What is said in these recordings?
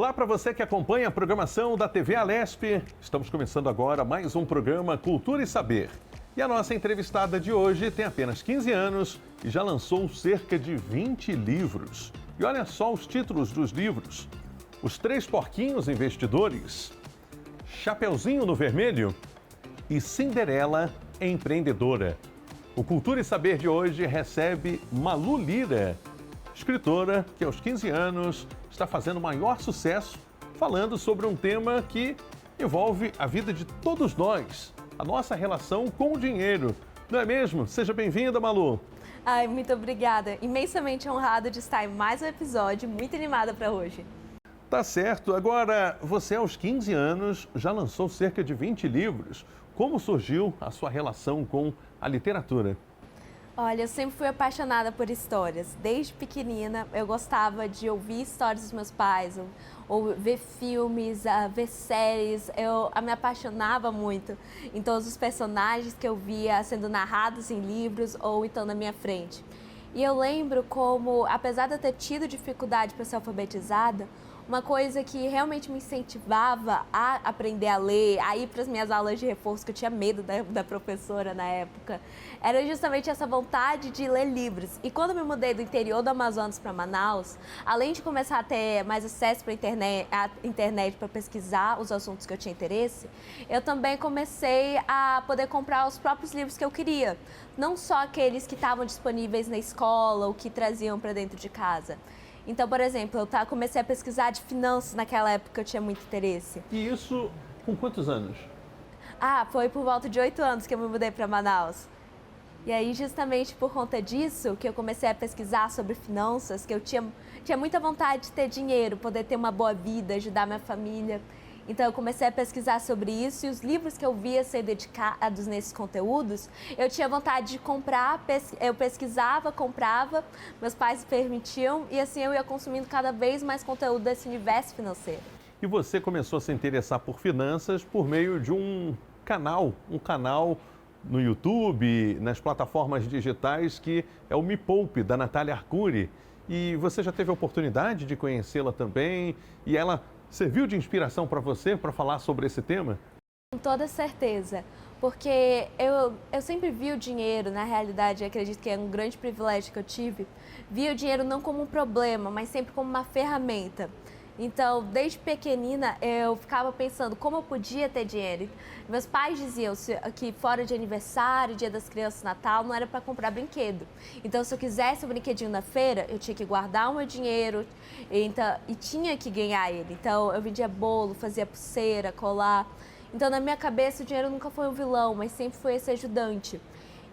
Olá para você que acompanha a programação da TV Alesp. Estamos começando agora mais um programa Cultura e Saber. E a nossa entrevistada de hoje tem apenas 15 anos e já lançou cerca de 20 livros. E olha só os títulos dos livros: Os Três Porquinhos Investidores, Chapeuzinho no Vermelho e Cinderela Empreendedora. O Cultura e Saber de hoje recebe Malu Lira, escritora que aos 15 anos está fazendo maior sucesso, falando sobre um tema que envolve a vida de todos nós, a nossa relação com o dinheiro. Não é mesmo? Seja bem-vinda, Malu. Ai, muito obrigada. Imensamente honrada de estar em mais um episódio, muito animada para hoje. Tá certo. Agora, você aos 15 anos já lançou cerca de 20 livros. Como surgiu a sua relação com a literatura? Olha, eu sempre fui apaixonada por histórias. Desde pequenina, eu gostava de ouvir histórias dos meus pais, ou ver filmes, ver séries. Eu me apaixonava muito em todos os personagens que eu via sendo narrados em livros ou então na minha frente. E eu lembro como, apesar de eu ter tido dificuldade para ser alfabetizada, uma coisa que realmente me incentivava a aprender a ler, a ir para as minhas aulas de reforço, que eu tinha medo da professora na época, era justamente essa vontade de ler livros. E quando eu me mudei do interior do Amazonas para Manaus, além de começar a ter mais acesso à internet para pesquisar os assuntos que eu tinha interesse, eu também comecei a poder comprar os próprios livros que eu queria, não só aqueles que estavam disponíveis na escola ou que traziam para dentro de casa. Então, por exemplo, eu comecei a pesquisar de finanças naquela época que eu tinha muito interesse. E isso com quantos anos? Foi por volta de 8 anos que eu me mudei para Manaus. E aí, justamente por conta disso, que eu comecei a pesquisar sobre finanças, que eu tinha muita vontade de ter dinheiro, poder ter uma boa vida, ajudar minha família. Então, eu comecei a pesquisar sobre isso e os livros que eu via ser dedicados nesses conteúdos, eu tinha vontade de comprar, eu pesquisava, comprava, meus pais permitiam e assim eu ia consumindo cada vez mais conteúdo desse universo financeiro. E você começou a se interessar por finanças por meio de um canal no YouTube, nas plataformas digitais, que é o Me Poupe, da Natália Arcuri. E você já teve a oportunidade de conhecê-la também e ela serviu de inspiração para você para falar sobre esse tema? Com toda certeza, porque eu sempre vi o dinheiro, na realidade, acredito que é um grande privilégio que eu tive, vi o dinheiro não como um problema, mas sempre como uma ferramenta. Então, desde pequenina, eu ficava pensando como eu podia ter dinheiro. Meus pais diziam que fora de aniversário, Dia das Crianças, Natal, não era para comprar brinquedo. Então, se eu quisesse um brinquedinho na feira, eu tinha que guardar o meu dinheiro e tinha que ganhar ele. Então, eu vendia bolo, fazia pulseira, colar. Então, na minha cabeça, o dinheiro nunca foi um vilão, mas sempre foi esse ajudante.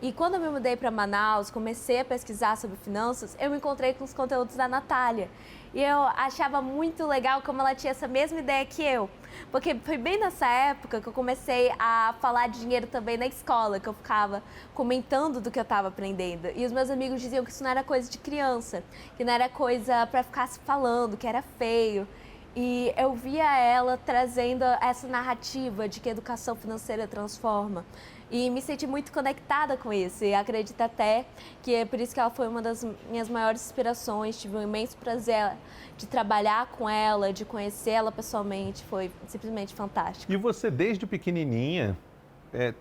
E quando eu me mudei para Manaus, comecei a pesquisar sobre finanças, eu me encontrei com os conteúdos da Natália. E eu achava muito legal como ela tinha essa mesma ideia que eu. Porque foi bem nessa época que eu comecei a falar de dinheiro também na escola, que eu ficava comentando do que eu estava aprendendo. E os meus amigos diziam que isso não era coisa de criança, que não era coisa para ficar se falando, que era feio. E eu via ela trazendo essa narrativa de que a educação financeira transforma. E me senti muito conectada com isso e acredito até que é por isso que ela foi uma das minhas maiores inspirações. Tive um imenso prazer de trabalhar com ela, de conhecer ela pessoalmente, foi simplesmente fantástico. E você, desde pequenininha,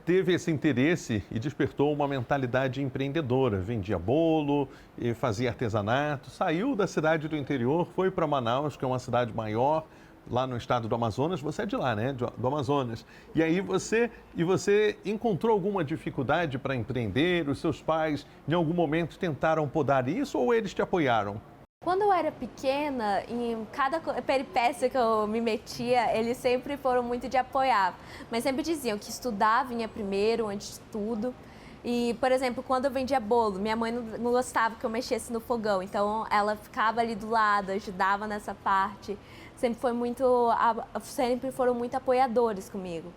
teve esse interesse e despertou uma mentalidade empreendedora. Vendia bolo, fazia artesanato, saiu da cidade do interior, foi para Manaus, que é uma cidade maior, lá no estado do Amazonas. Você é de lá, né? Do Amazonas. E aí você encontrou alguma dificuldade para empreender? Os seus pais, em algum momento, tentaram podar isso ou eles te apoiaram? Quando eu era pequena, em cada peripécia que eu me metia, eles sempre foram muito de apoiar. Mas sempre diziam que estudar vinha primeiro, antes de tudo. E, por exemplo, quando eu vendia bolo, minha mãe não gostava que eu mexesse no fogão. Então, ela ficava ali do lado, ajudava nessa parte. Sempre foram muito apoiadores comigo.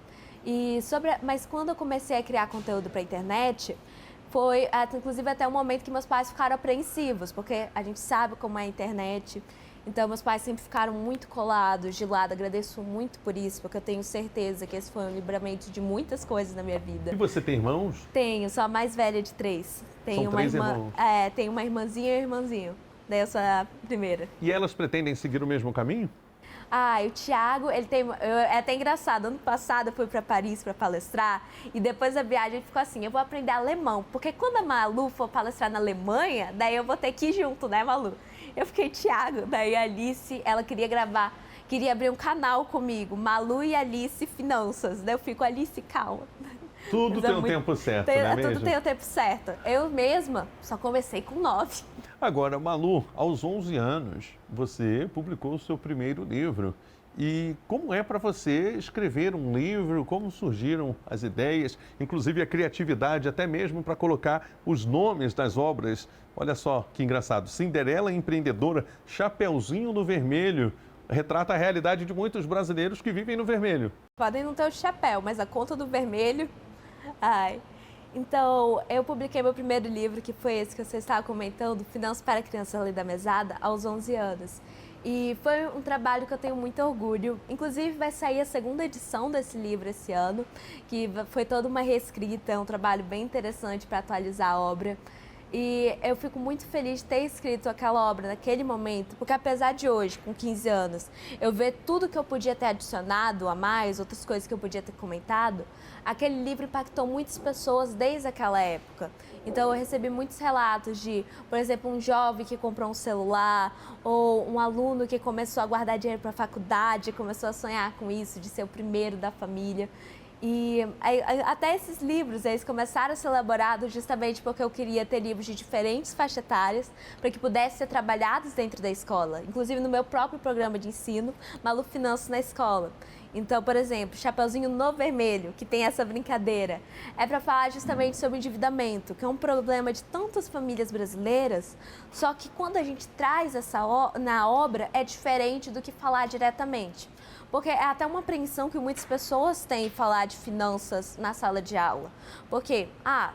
Mas quando eu comecei a criar conteúdo para a internet, foi inclusive até um momento que meus pais ficaram apreensivos, porque a gente sabe como é a internet. Então, meus pais sempre ficaram muito colados de lado. Agradeço muito por isso, porque eu tenho certeza que esse foi um livramento de muitas coisas na minha vida. E você tem irmãos? Tenho, sou a mais velha de 3. São 3 irmãos? Tenho uma irmãzinha e um irmãzinho. Daí eu sou a primeira. E elas pretendem seguir o mesmo caminho? O Thiago, ele tem... É até engraçado, ano passado eu fui para Paris para palestrar e depois da viagem ele ficou assim, eu vou aprender alemão, porque quando a Malu for palestrar na Alemanha, daí eu vou ter que ir junto, né, Malu? Eu fiquei, Thiago, daí a Alice, ela queria abrir um canal comigo, Malu e Alice Finanças. Daí eu fico, Alice, calma. Tudo tem um tempo certo, não é mesmo? Tudo tem o tempo certo. Eu mesma só comecei com 9. Agora, Malu, aos 11 anos, você publicou o seu primeiro livro. E como é para você escrever um livro? Como surgiram as ideias, inclusive a criatividade, até mesmo para colocar os nomes das obras? Olha só que engraçado. Cinderela Empreendedora, Chapeuzinho no Vermelho. Retrata a realidade de muitos brasileiros que vivem no vermelho. Podem não ter o chapéu, mas a conta do vermelho... Ai... Então, eu publiquei meu primeiro livro, que foi esse que você estava comentando, Finanças para Crianças Além da Mesada, aos 11 anos. E foi um trabalho que eu tenho muito orgulho. Inclusive, vai sair a segunda edição desse livro esse ano, que foi toda uma reescrita, é um trabalho bem interessante para atualizar a obra. E eu fico muito feliz de ter escrito aquela obra naquele momento, porque apesar de hoje, com 15 anos, eu ver tudo que eu podia ter adicionado a mais, outras coisas que eu podia ter comentado, aquele livro impactou muitas pessoas desde aquela época. Então eu recebi muitos relatos de, por exemplo, um jovem que comprou um celular, ou um aluno que começou a guardar dinheiro para a faculdade, começou a sonhar com isso, de ser o primeiro da família. E até esses livros, eles começaram a ser elaborados justamente porque eu queria ter livros de diferentes faixas etárias para que pudessem ser trabalhados dentro da escola, inclusive no meu próprio programa de ensino, Malu Finanças na Escola. Então, por exemplo, Chapeuzinho no Vermelho, que tem essa brincadeira, é para falar justamente sobre o endividamento, que é um problema de tantas famílias brasileiras, só que quando a gente traz na obra é diferente do que falar diretamente. Porque é até uma apreensão que muitas pessoas têm em falar de finanças na sala de aula. Porque, a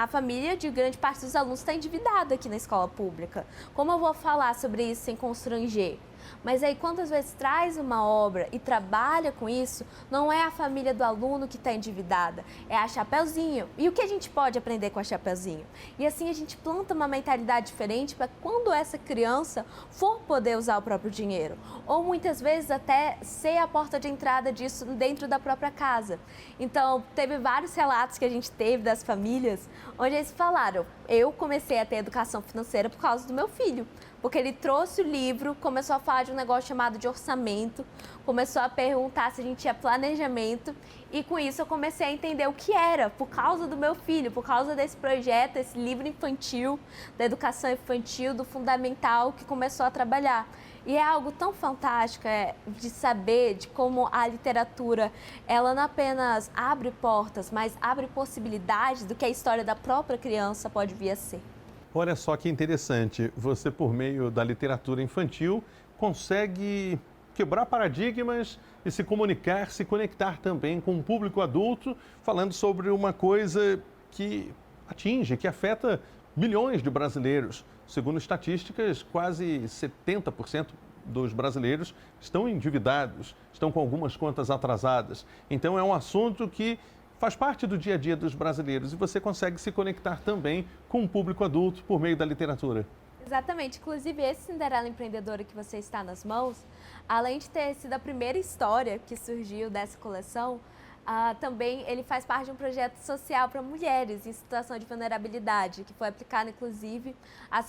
família de grande parte dos alunos está endividada aqui na escola pública. Como eu vou falar sobre isso sem constranger? Mas aí, quantas vezes traz uma obra e trabalha com isso, não é a família do aluno que está endividada, é a Chapeuzinho. E o que a gente pode aprender com a Chapeuzinho? E assim a gente planta uma mentalidade diferente para quando essa criança for poder usar o próprio dinheiro. Ou muitas vezes até ser a porta de entrada disso dentro da própria casa. Então, teve vários relatos que a gente teve das famílias, onde eles falaram, eu comecei a ter educação financeira por causa do meu filho. Porque ele trouxe o livro, começou a falar de um negócio chamado de orçamento, começou a perguntar se a gente tinha planejamento e com isso eu comecei a entender o que era, por causa do meu filho, por causa desse projeto, esse livro infantil, da educação infantil, do fundamental que começou a trabalhar. E é algo tão fantástico de saber de como a literatura, ela não apenas abre portas, mas abre possibilidades do que a história da própria criança pode vir a ser. Olha só que interessante, você por meio da literatura infantil consegue quebrar paradigmas e se comunicar, se conectar também com o público adulto, falando sobre uma coisa que atinge, que afeta milhões de brasileiros. Segundo estatísticas, quase 70% dos brasileiros estão endividados, estão com algumas contas atrasadas. Então é um assunto que faz parte do dia a dia dos brasileiros e você consegue se conectar também com o público adulto por meio da literatura. Exatamente. Inclusive, esse Cinderela Empreendedora que você está nas mãos, além de ter sido a primeira história que surgiu dessa coleção, também ele faz parte de um projeto social para mulheres em situação de vulnerabilidade, que foi aplicado, inclusive, a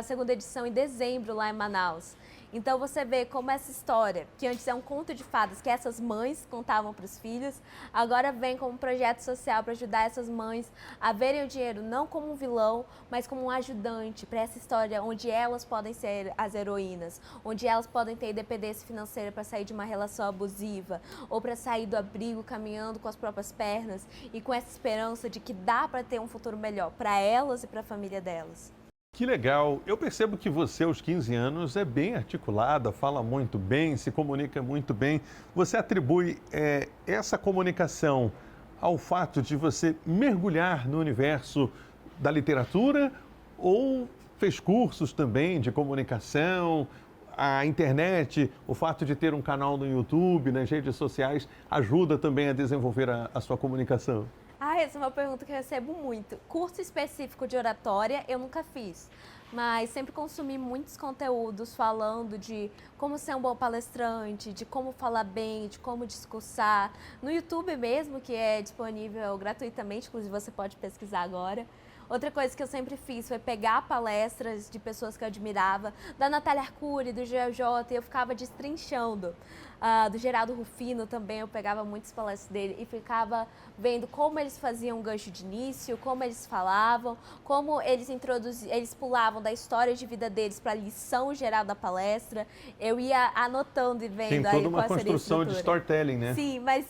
segunda edição em dezembro lá em Manaus. Então você vê como essa história, que antes é um conto de fadas que essas mães contavam para os filhos, agora vem como um projeto social para ajudar essas mães a verem o dinheiro não como um vilão, mas como um ajudante para essa história onde elas podem ser as heroínas, onde elas podem ter independência financeira para sair de uma relação abusiva ou para sair do abrigo caminhando com as próprias pernas e com essa esperança de que dá para ter um futuro melhor para elas e para a família delas. Que legal! Eu percebo que você, aos 15 anos, é bem articulada, fala muito bem, se comunica muito bem. Você atribui essa comunicação ao fato de você mergulhar no universo da literatura ou fez cursos também de comunicação? A internet, o fato de ter um canal no YouTube, nas redes sociais, ajuda também a desenvolver a sua comunicação? Ah, essa é uma pergunta que eu recebo muito. Curso específico de oratória eu nunca fiz, mas sempre consumi muitos conteúdos falando de como ser um bom palestrante, de como falar bem, de como discursar. No YouTube mesmo, que é disponível gratuitamente, inclusive você pode pesquisar agora. Outra coisa que eu sempre fiz foi pegar palestras de pessoas que eu admirava, da Natália Arcuri, do GeoJ, e eu ficava destrinchando. Do Geraldo Rufino também, eu pegava muitas palestras dele e ficava vendo como eles faziam um gancho de início, como eles falavam, como eles pulavam da história de vida deles para a lição geral da palestra. Eu ia anotando e vendo. Tem toda uma construção de storytelling, né? Sim, mas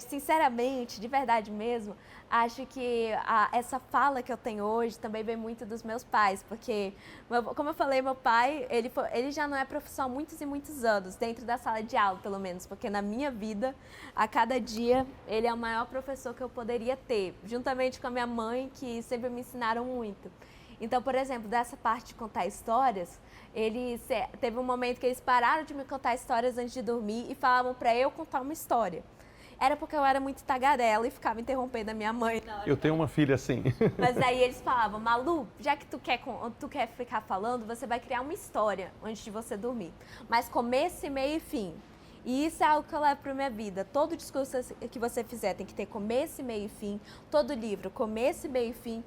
sinceramente, de verdade mesmo, acho que essa fala que eu tenho hoje também vem muito dos meus pais, porque, como eu falei, meu pai, ele já não é professor há muitos e muitos anos, dentro da sala de aula, pelo menos, porque na minha vida, a cada dia, ele é o maior professor que eu poderia ter, juntamente com a minha mãe, que sempre me ensinaram muito. Então, por exemplo, dessa parte de contar histórias, teve um momento que eles pararam de me contar histórias antes de dormir e falavam para eu contar uma história. Era porque eu era muito tagarela e ficava interrompendo a minha mãe. Eu tenho uma filha assim. Mas aí eles falavam, Malu, já que tu quer ficar falando, você vai criar uma história antes de você dormir. Mas começo, meio e fim. E isso é algo que eu levo para minha vida. Todo discurso que você fizer tem que ter começo, meio e fim. Todo livro, começo, meio e fim.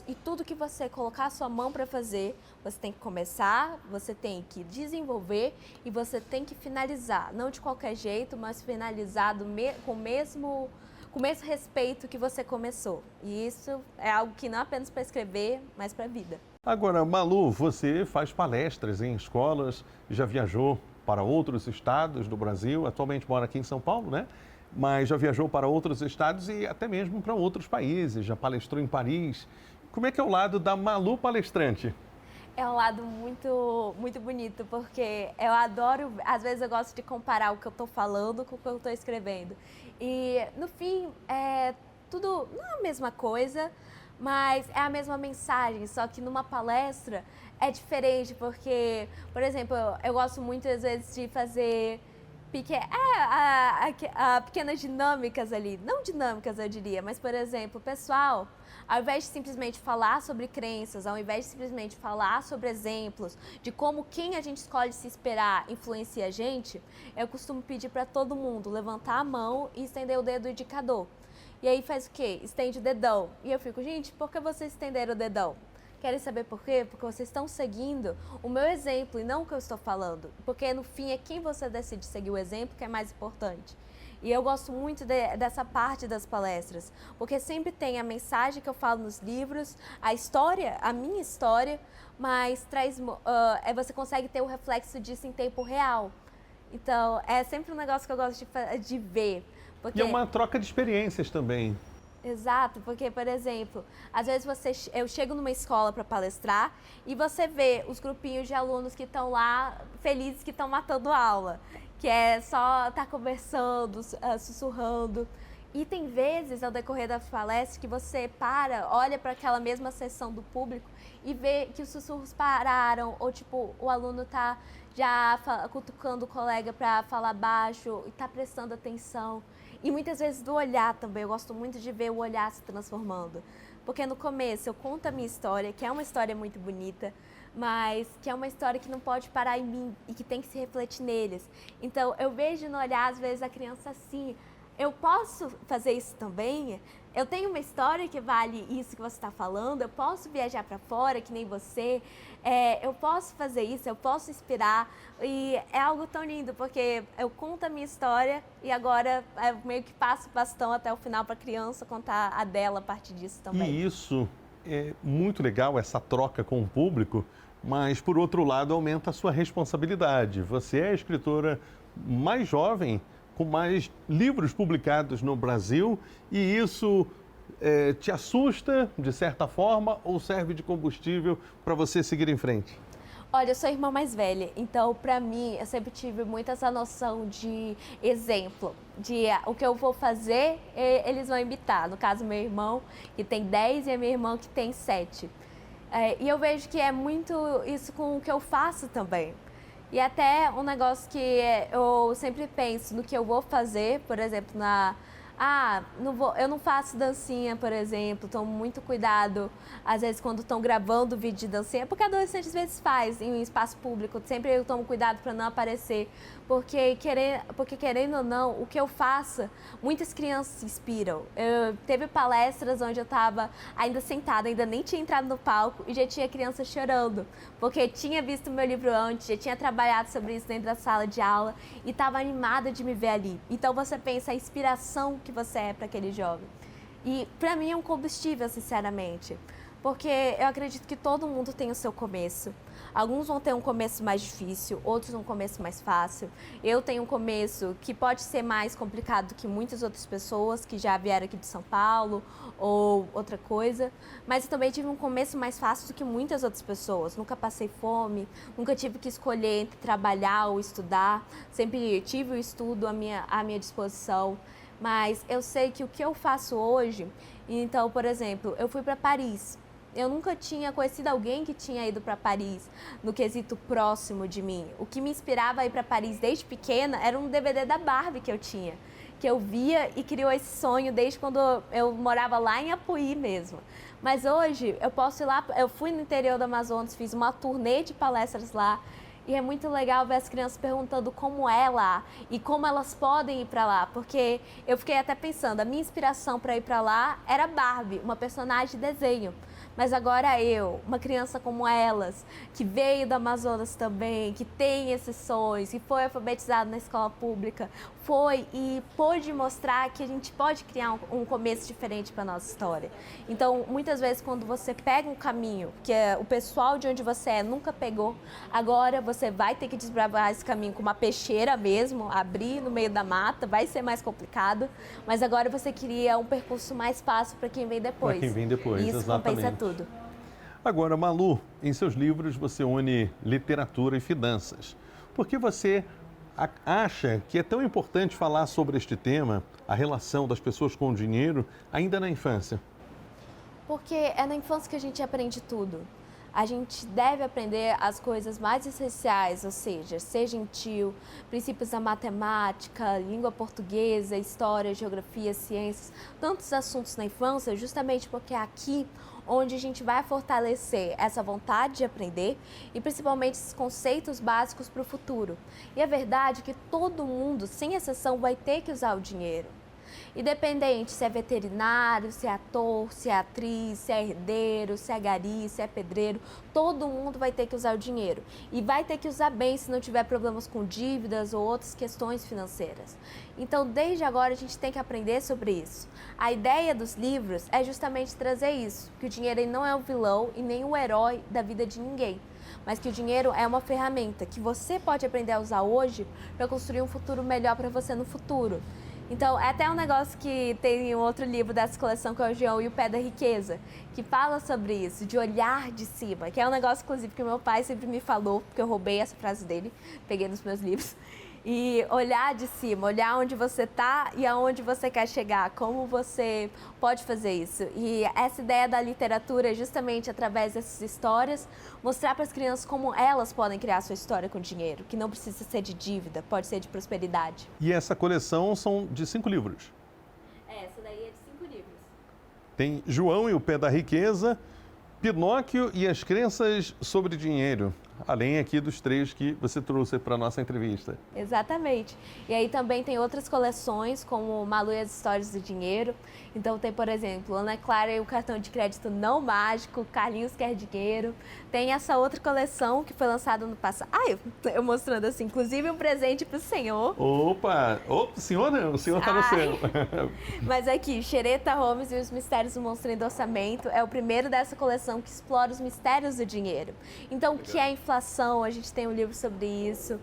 E tudo que você colocar a sua mão para fazer, você tem que começar, você tem que desenvolver e você tem que finalizar. Não de qualquer jeito, mas finalizado com o mesmo respeito que você começou. E isso é algo que não é apenas para escrever, mas para a vida. Agora, Malu, você faz palestras em escolas, já viajou para outros estados do Brasil, atualmente mora aqui em São Paulo, né? Mas já viajou para outros estados e até mesmo para outros países, já palestrou em Paris. Como é que é o lado da Malu palestrante? É um lado muito, muito bonito, porque eu adoro, às vezes eu gosto de comparar o que eu estou falando com o que eu estou escrevendo. E, no fim, tudo não é a mesma coisa, mas é a mesma mensagem, só que numa palestra é diferente, porque, por exemplo, eu gosto muito, às vezes, de fazer pequenas dinâmicas ali. Não dinâmicas, eu diria, mas, por exemplo, pessoal, ao invés de simplesmente falar sobre crenças, ao invés de simplesmente falar sobre exemplos de como quem a gente escolhe se esperar influencia a gente, eu costumo pedir para todo mundo levantar a mão e estender o dedo indicador. E aí faz o quê? Estende o dedão. E eu fico, gente, por que vocês estenderam o dedão? Querem saber por quê? Porque vocês estão seguindo o meu exemplo e não o que eu estou falando. Porque no fim é quem você decide seguir o exemplo que é mais importante. E eu gosto muito dessa parte das palestras, porque sempre tem a mensagem que eu falo nos livros, a história, a minha história, mas você consegue ter o reflexo disso em tempo real. Então, é sempre um negócio que eu gosto de ver. E é uma troca de experiências também. Exato, porque, por exemplo, às vezes eu chego numa escola para palestrar e você vê os grupinhos de alunos que estão lá felizes que estão matando aula, que é só estar conversando, sussurrando. E tem vezes, ao decorrer das palestras, que você olha para aquela mesma sessão do público e vê que os sussurros pararam, ou tipo, o aluno está já cutucando o colega para falar baixo e está prestando atenção. E muitas vezes do olhar também, eu gosto muito de ver o olhar se transformando. Porque no começo eu conto a minha história, que é uma história muito bonita, mas que é uma história que não pode parar em mim e que tem que se refletir neles. Então eu vejo no olhar, às vezes, a criança assim, eu posso fazer isso também? Eu tenho uma história que vale isso que você está falando, eu posso viajar para fora, que nem você, eu posso fazer isso, eu posso inspirar. E é algo tão lindo, porque eu conto a minha história e agora eu meio que passo o bastão até o final para a criança contar a dela a partir disso também. E isso é muito legal, essa troca com o público, mas, por outro lado, aumenta a sua responsabilidade. Você é a escritora mais jovem, com mais livros publicados no Brasil, e isso te assusta, de certa forma, ou serve de combustível para você seguir em frente? Olha, eu sou a irmã mais velha, então, para mim, eu sempre tive muito essa noção de exemplo, de o que eu vou fazer, eles vão imitar. No caso, meu irmão, que tem 10, e a minha irmã, que tem 7. E eu vejo que é muito isso com o que eu faço também. E até um negócio que eu sempre penso no que eu vou fazer, por exemplo, eu não faço dancinha, por exemplo, tomo muito cuidado, às vezes, quando estão gravando vídeo de dancinha, porque adolescente às vezes faz em um espaço público, sempre eu tomo cuidado para não aparecer, porque querendo ou não, o que eu faço, muitas crianças se inspiram. Teve palestras onde eu estava ainda sentada, ainda nem tinha entrado no palco e já tinha criança chorando, porque tinha visto meu livro antes, já tinha trabalhado sobre isso dentro da sala de aula e estava animada de me ver ali. Então você pensa a inspiração que você é para aquele jovem. E para mim é um combustível, sinceramente, porque eu acredito que todo mundo tem o seu começo. Alguns vão ter um começo mais difícil, outros um começo mais fácil. Eu tenho um começo que pode ser mais complicado do que muitas outras pessoas que já vieram aqui de São Paulo ou outra coisa, mas eu também tive um começo mais fácil do que muitas outras pessoas. Nunca passei fome, nunca tive que escolher entre trabalhar ou estudar. Sempre tive o estudo à minha disposição. Mas eu sei que o que eu faço hoje, então, por exemplo, eu fui para Paris. Eu nunca tinha conhecido alguém que tinha ido para Paris no quesito próximo de mim. O que me inspirava a ir para Paris desde pequena era um DVD da Barbie que eu tinha, que eu via e criou esse sonho desde quando eu morava lá em Apuí mesmo. Mas hoje eu posso ir lá, eu fui no interior do Amazonas, fiz uma turnê de palestras lá. E é muito legal ver as crianças perguntando como é lá e como elas podem ir para lá, porque eu fiquei até pensando, a minha inspiração para ir para lá era Barbie, uma personagem de desenho. Mas agora eu, uma criança como elas, que veio do Amazonas também, que tem esses sonhos, que foi alfabetizada na escola pública, foi e pôde mostrar que a gente pode criar um começo diferente para a nossa história. Então, muitas vezes, quando você pega um caminho que o pessoal de onde você é nunca pegou, agora você vai ter que desbravar esse caminho com uma peixeira mesmo, abrir no meio da mata, vai ser mais complicado, mas agora você cria um percurso mais fácil para quem vem depois. Para quem vem depois, e isso exatamente. compensa tudo. Agora, Malu, em seus livros você une literatura e finanças. Por que você acha que é tão importante falar sobre este tema, a relação das pessoas com o dinheiro, ainda na infância? Porque é na infância que a gente aprende tudo. A gente deve aprender as coisas mais essenciais, ou seja, ser gentil, princípios da matemática, língua portuguesa, história, geografia, ciências, tantos assuntos na infância, justamente porque é aqui onde a gente vai fortalecer essa vontade de aprender e principalmente esses conceitos básicos para o futuro. E a verdade é que todo mundo, sem exceção, vai ter que usar o dinheiro. Independente se é veterinário, se é ator, se é atriz, se é herdeiro, se é gari, se é pedreiro, todo mundo vai ter que usar o dinheiro. E vai ter que usar bem se não tiver problemas com dívidas ou outras questões financeiras. Então, desde agora, a gente tem que aprender sobre isso. A ideia dos livros é justamente trazer isso, que o dinheiro não é o vilão e nem o herói da vida de ninguém, mas que o dinheiro é uma ferramenta que você pode aprender a usar hoje para construir um futuro melhor para você no futuro. Então, é até um negócio que tem em um outro livro dessa coleção, que é o João e o Pé da Riqueza, que fala sobre isso, de olhar de cima, que é um negócio, inclusive, que o meu pai sempre me falou, porque eu roubei essa frase dele, peguei nos meus livros. E olhar de cima, olhar onde você está e aonde você quer chegar, como você pode fazer isso. E essa ideia da literatura é justamente através dessas histórias, mostrar para as crianças como elas podem criar sua história com dinheiro, que não precisa ser de dívida, pode ser de prosperidade. E essa coleção são de 5 livros. Essa daí é de 5 livros. Tem João e o Pé da Riqueza, Pinóquio e as Crenças sobre Dinheiro, além aqui dos 3 que você trouxe para a nossa entrevista. Exatamente. E aí também tem outras coleções, como Malu e as Histórias do Dinheiro. Então tem, por exemplo, Ana Clara e o Cartão de Crédito Não Mágico, Carlinhos Quer Dinheiro. Tem essa outra coleção que foi lançada no passado. Eu mostrando assim, inclusive um presente para o senhor. Opa! Senhor não, o senhor está no céu. Mas aqui, Xereta Holmes e os Mistérios do Monstro em Orçamento é o primeiro dessa coleção que explora os mistérios do dinheiro. Então, o que é inflação? A gente tem um livro sobre isso.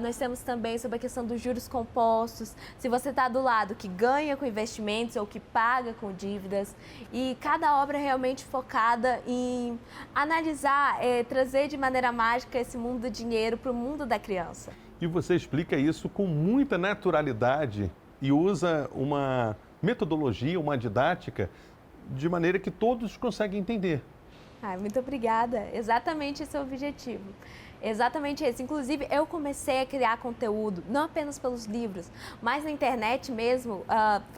Nós temos também sobre a questão dos juros compostos. Se você está do lado que ganha com investimentos ou que paga com dívidas. E cada obra é realmente focada em analisar, trazer de maneira mágica esse mundo do dinheiro para o mundo da criança. E você explica isso com muita naturalidade e usa uma metodologia, uma didática, de maneira que todos conseguem entender. Muito obrigada. Exatamente esse é o objetivo. Exatamente isso. Inclusive, eu comecei a criar conteúdo, não apenas pelos livros, mas na internet mesmo,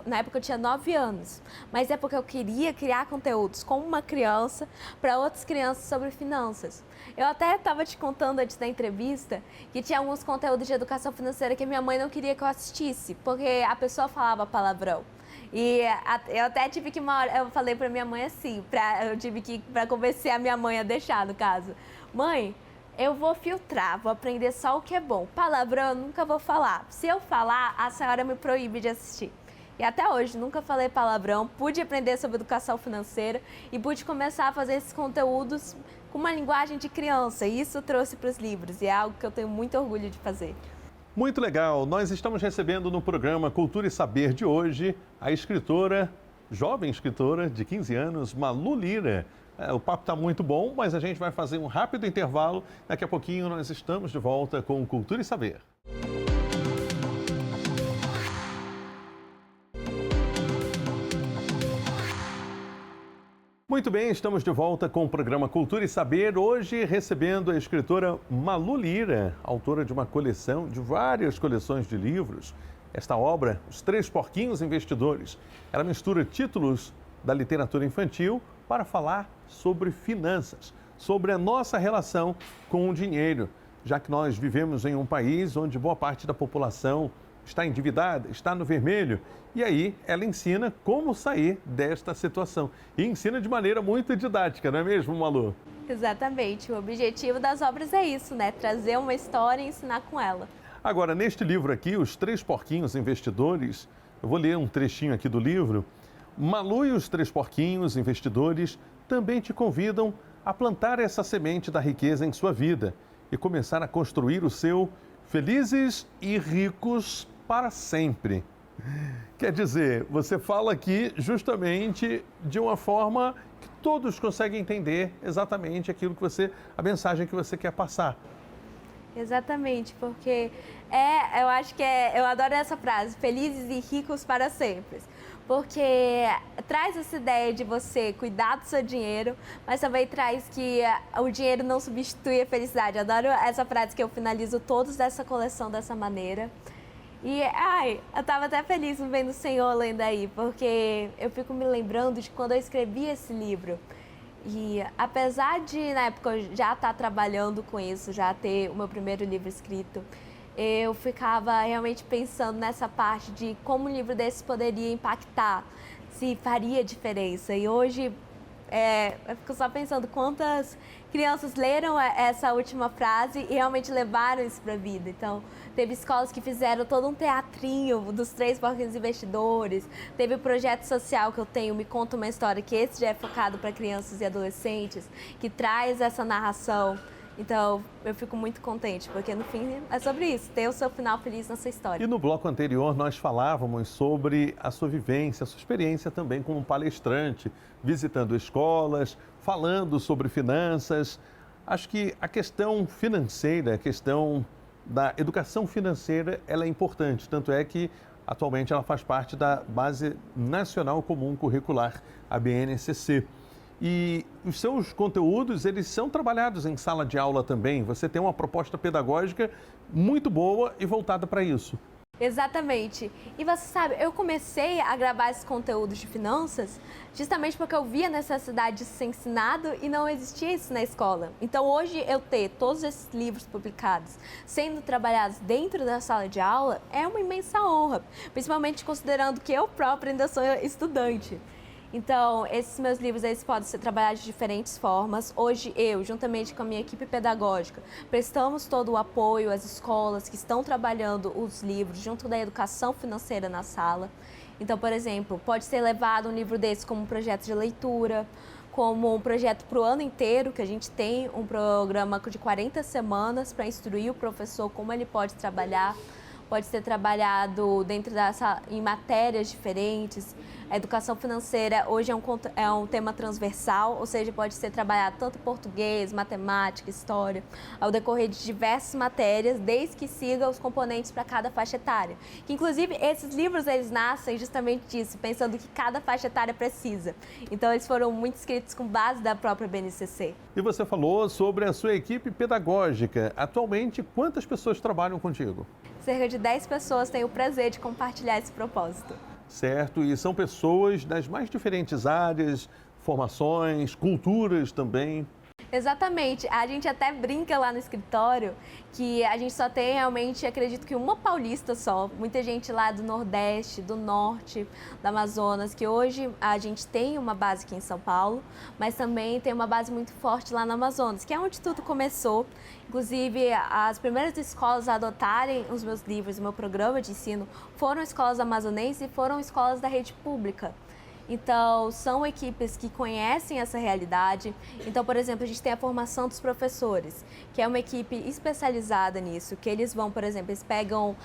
na época eu tinha 9 anos. Mas é porque eu queria criar conteúdos como uma criança para outras crianças sobre finanças. Eu até estava te contando antes da entrevista que tinha alguns conteúdos de educação financeira que minha mãe não queria que eu assistisse, porque a pessoa falava palavrão. E eu até tive que, eu falei para minha mãe assim, eu tive que, para convencer a minha mãe a deixar, no caso. Mãe, eu vou filtrar, vou aprender só o que é bom. Palavrão eu nunca vou falar. Se eu falar, a senhora me proíbe de assistir. E até hoje, nunca falei palavrão, pude aprender sobre educação financeira e pude começar a fazer esses conteúdos com uma linguagem de criança. E isso eu trouxe para os livros e é algo que eu tenho muito orgulho de fazer. Muito legal. Nós estamos recebendo no programa Cultura e Saber de hoje a escritora, jovem escritora de 15 anos, Malu Lira. O papo está muito bom, mas a gente vai fazer um rápido intervalo. Daqui a pouquinho nós estamos de volta com Cultura e Saber. Muito bem, estamos de volta com o programa Cultura e Saber, hoje recebendo a escritora Malu Lira, autora de uma coleção, de várias coleções de livros. Esta obra, Os Três Porquinhos Investidores, ela mistura títulos da literatura infantil para falar sobre finanças, sobre a nossa relação com o dinheiro, já que nós vivemos em um país onde boa parte da população está endividada, está no vermelho. E aí ela ensina como sair desta situação. E ensina de maneira muito didática, não é mesmo, Malu? Exatamente. O objetivo das obras é isso, né? Trazer uma história e ensinar com ela. Agora, neste livro aqui, Os Três Porquinhos Investidores, eu vou ler um trechinho aqui do livro. Malu e os Três Porquinhos Investidores também te convidam a plantar essa semente da riqueza em sua vida e começar a construir o seu felizes e ricos para sempre. Quer dizer, você fala aqui justamente de uma forma que todos conseguem entender exatamente aquilo que a mensagem que você quer passar. Exatamente, porque eu acho que eu adoro essa frase, felizes e ricos para sempre. Porque traz essa ideia de você cuidar do seu dinheiro, mas também traz que o dinheiro não substitui a felicidade. Eu adoro essa frase que eu finalizo todos dessa coleção dessa maneira. E, eu estava até feliz vendo o Senhor lendo aí, porque eu fico me lembrando de quando eu escrevi esse livro. E apesar de, na época, eu já estar trabalhando com isso, já ter o meu primeiro livro escrito, eu ficava realmente pensando nessa parte de como um livro desse poderia impactar, se faria diferença. E hoje, eu fico só pensando quantas crianças leram essa última frase e realmente levaram isso para a vida. Então, teve escolas que fizeram todo um teatrinho dos Três Porquinhos Investidores, teve o projeto social que eu tenho, Me Conta Uma História, que esse já é focado para crianças e adolescentes, que traz essa narração. Então, eu fico muito contente, porque no fim é sobre isso, ter o seu final feliz na sua história. E no bloco anterior nós falávamos sobre a sua vivência, a sua experiência também como palestrante, visitando escolas, falando sobre finanças. Acho que a questão financeira, a questão da educação financeira, ela é importante, tanto é que atualmente ela faz parte da Base Nacional Comum Curricular, a BNCC. E os seus conteúdos, eles são trabalhados em sala de aula também. Você tem uma proposta pedagógica muito boa e voltada para isso. Exatamente. E você sabe, eu comecei a gravar esses conteúdos de finanças justamente porque eu via a necessidade de ser ensinado e não existia isso na escola. Então hoje eu ter todos esses livros publicados sendo trabalhados dentro da sala de aula é uma imensa honra, principalmente considerando que eu própria ainda sou estudante. Então, esses meus livros eles podem ser trabalhados de diferentes formas. Hoje, eu, juntamente com a minha equipe pedagógica, prestamos todo o apoio às escolas que estão trabalhando os livros junto da educação financeira na sala. Então, por exemplo, pode ser levado um livro desse como um projeto de leitura, como um projeto para o ano inteiro, que a gente tem um programa de 40 semanas para instruir o professor como ele pode trabalhar. pode ser trabalhado em matérias diferentes. A educação financeira hoje é um tema transversal, ou seja, pode ser trabalhado tanto português, matemática, história, ao decorrer de diversas matérias, desde que siga os componentes para cada faixa etária. Que, inclusive, esses livros eles nascem justamente disso, pensando que cada faixa etária precisa. Então, eles foram muito escritos com base da própria BNCC. E você falou sobre a sua equipe pedagógica. Atualmente, quantas pessoas trabalham contigo? Cerca de 10 pessoas têm o prazer de compartilhar esse propósito. Certo, e são pessoas das mais diferentes áreas, formações, culturas também. Exatamente. A gente até brinca lá no escritório que a gente só tem realmente, acredito que uma paulista só. Muita gente lá do Nordeste, do Norte, do Amazonas, que hoje a gente tem uma base aqui em São Paulo, mas também tem uma base muito forte lá no Amazonas, que é onde tudo começou. Inclusive, as primeiras escolas a adotarem os meus livros, o meu programa de ensino, foram escolas amazonenses e foram escolas da rede pública. Então, são equipes que conhecem essa realidade. Então, por exemplo, a gente tem a formação dos professores, que é uma equipe especializada nisso, que eles vão, por exemplo, eles pegam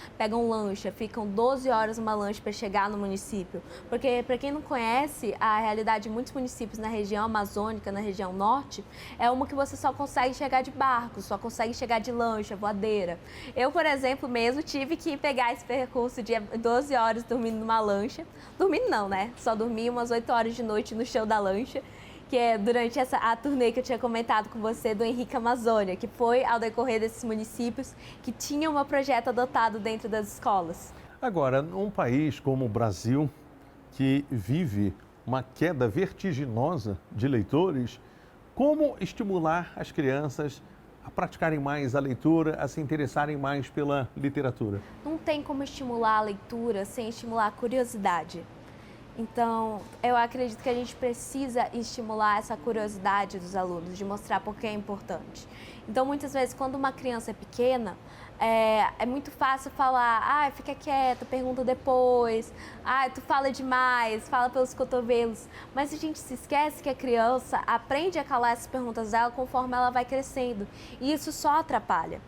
lancha, ficam 12 horas numa lancha para chegar no município. Porque, para quem não conhece, a realidade de muitos municípios na região amazônica, na região norte, é uma que você só consegue chegar de barco, só consegue chegar de lancha, voadeira. Eu, por exemplo, mesmo tive que pegar esse percurso de 12 horas dormindo numa lancha. Dormindo não, né? Só dormi umas 8 horas de noite no chão da lancha, que é durante a turnê que eu tinha comentado com você do Henrique Amazônia, que foi ao decorrer desses municípios que tinham um projeto adotado dentro das escolas. Agora, num país como o Brasil, que vive uma queda vertiginosa de leitores, como estimular as crianças a praticarem mais a leitura, a se interessarem mais pela literatura? Não tem como estimular a leitura sem estimular a curiosidade. Então, eu acredito que a gente precisa estimular essa curiosidade dos alunos, de mostrar por que é importante. Então, muitas vezes, quando uma criança é pequena, é muito fácil falar, fica quieta, pergunta depois, tu fala demais, fala pelos cotovelos. Mas a gente se esquece que a criança aprende a calar essas perguntas dela conforme ela vai crescendo. E isso só atrapalha.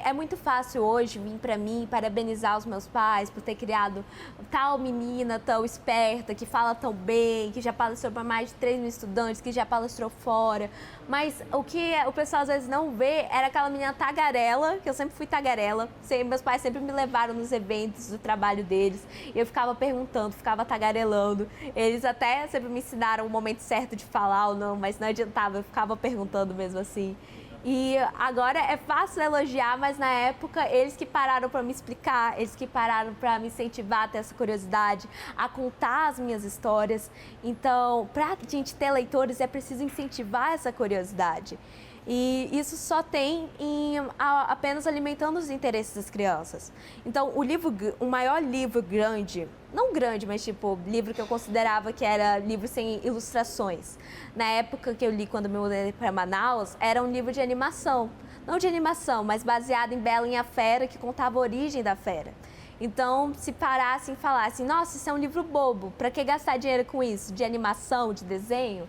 É muito fácil hoje vir para mim parabenizar os meus pais por ter criado tal menina tão esperta, que fala tão bem, que já palestrou para mais de 3 mil estudantes, que já palestrou fora. Mas o que o pessoal às vezes não vê era aquela menina tagarela, que eu sempre fui tagarela. Meus pais sempre me levaram nos eventos do trabalho deles. E eu ficava perguntando, ficava tagarelando. Eles até sempre me ensinaram o momento certo de falar ou não, mas não adiantava, eu ficava perguntando mesmo assim. E agora é fácil elogiar, mas na época eles que pararam para me explicar, eles que pararam para me incentivar a ter essa curiosidade, a contar as minhas histórias. Então, para a gente ter leitores é preciso incentivar essa curiosidade. E isso só tem apenas alimentando os interesses das crianças. Então, o maior livro grande, não grande, mas tipo, livro que eu considerava que era livro sem ilustrações. Na época que eu li quando me mudei para Manaus, era um livro de animação. Não de animação, mas baseado em Bela e a Fera, que contava a origem da fera. Então, se parassem e falassem, nossa, isso é um livro bobo, para que gastar dinheiro com isso? De animação, de desenho?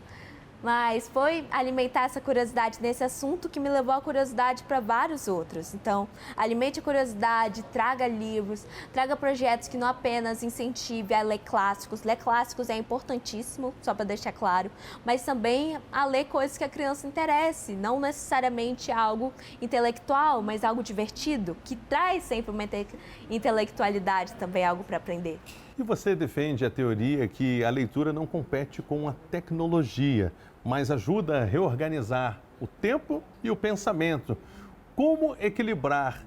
Mas foi alimentar essa curiosidade nesse assunto que me levou a curiosidade para vários outros. Então, alimente a curiosidade, traga livros, traga projetos que não apenas incentive a ler clássicos. Ler clássicos é importantíssimo, só para deixar claro, mas também a ler coisas que a criança interesse, não necessariamente algo intelectual, mas algo divertido, que traz sempre uma intelectualidade também, algo para aprender. E você defende a teoria que a leitura não compete com a tecnologia, mas ajuda a reorganizar o tempo e o pensamento. Como equilibrar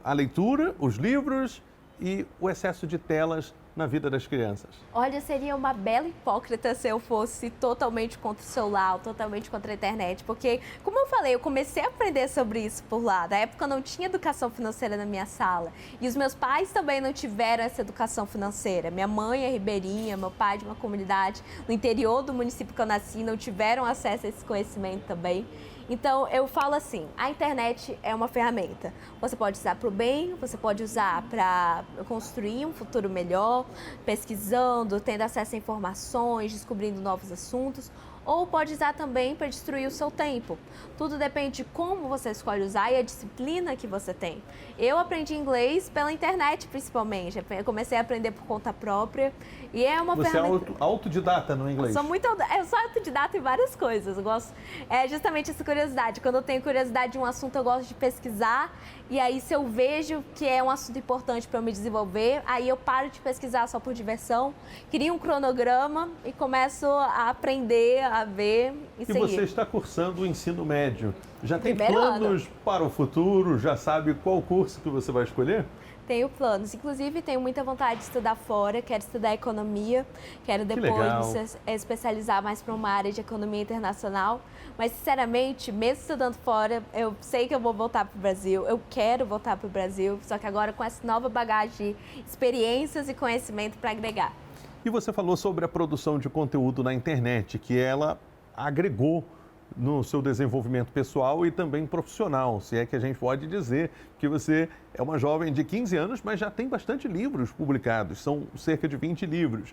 a leitura, os livros e o excesso de telas na vida das crianças? Olha, seria uma bela hipócrita se eu fosse totalmente contra o celular, totalmente contra a internet, porque, como eu falei, eu comecei a aprender sobre isso por lá. Na época eu não tinha educação financeira na minha sala e os meus pais também não tiveram essa educação financeira. Minha mãe é ribeirinha, meu pai de uma comunidade no interior do município que eu nasci, não tiveram acesso a esse conhecimento também. Então, eu falo assim, a internet é uma ferramenta. Você pode usar para o bem, você pode usar para construir um futuro melhor, pesquisando, tendo acesso a informações, descobrindo novos assuntos. ou pode usar também para destruir o seu tempo. Tudo depende de como você escolhe usar e a disciplina que você tem. Eu aprendi inglês pela internet, principalmente. Eu comecei a aprender por conta própria e é uma ferramenta... Você é autodidata no inglês? Eu sou autodidata em várias coisas. Eu gosto, é justamente essa curiosidade. Quando eu tenho curiosidade de um assunto, eu gosto de pesquisar. E aí, se eu vejo que é um assunto importante para eu me desenvolver, aí eu paro de pesquisar só por diversão, crio um cronograma e começo a aprender, a ver e seguir. E você está cursando o ensino médio. Já tem Primeiro planos ano. para o futuro? Já sabe qual curso que você vai escolher? Tenho planos. Inclusive, tenho muita vontade de estudar fora, quero estudar economia, quero depois me especializar mais para uma área de economia internacional. Mas, sinceramente, mesmo estudando fora, eu sei que eu vou voltar para o Brasil, eu quero voltar para o Brasil, só que agora com essa nova bagagem de experiências e conhecimento para agregar. E você falou sobre a produção de conteúdo na internet, que ela agregou no seu desenvolvimento pessoal e também profissional, se é que a gente pode dizer que você é uma jovem de 15 anos, mas já tem bastante livros publicados, são cerca de 20 livros.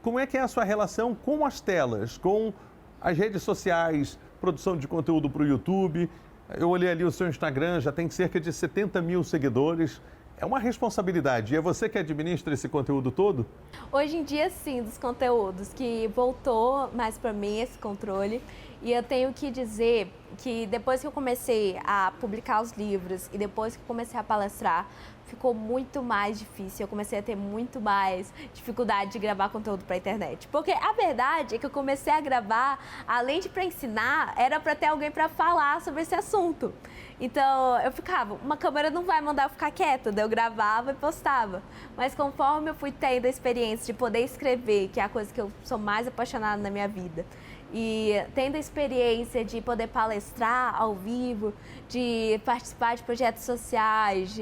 Como é que é a sua relação com as telas, com as redes sociais, produção de conteúdo para o YouTube? Eu olhei ali o seu Instagram, já tem cerca de 70 mil seguidores. É uma responsabilidade. E é você que administra esse conteúdo todo? Hoje em dia, sim, dos conteúdos, que voltou mais para mim esse controle. E eu tenho que dizer que depois que eu comecei a publicar os livros e depois que eu comecei a palestrar, ficou muito mais difícil. Eu comecei a ter muito mais dificuldade de gravar conteúdo para a internet. Porque a verdade é que eu comecei a gravar, além de para ensinar, era para ter alguém para falar sobre esse assunto. Então, eu ficava, uma câmera não vai mandar eu ficar quieta, daí eu gravava e postava. Mas conforme eu fui tendo a experiência de poder escrever, que é a coisa que eu sou mais apaixonada na minha vida, e tendo a experiência de poder palestrar ao vivo, de participar de projetos sociais,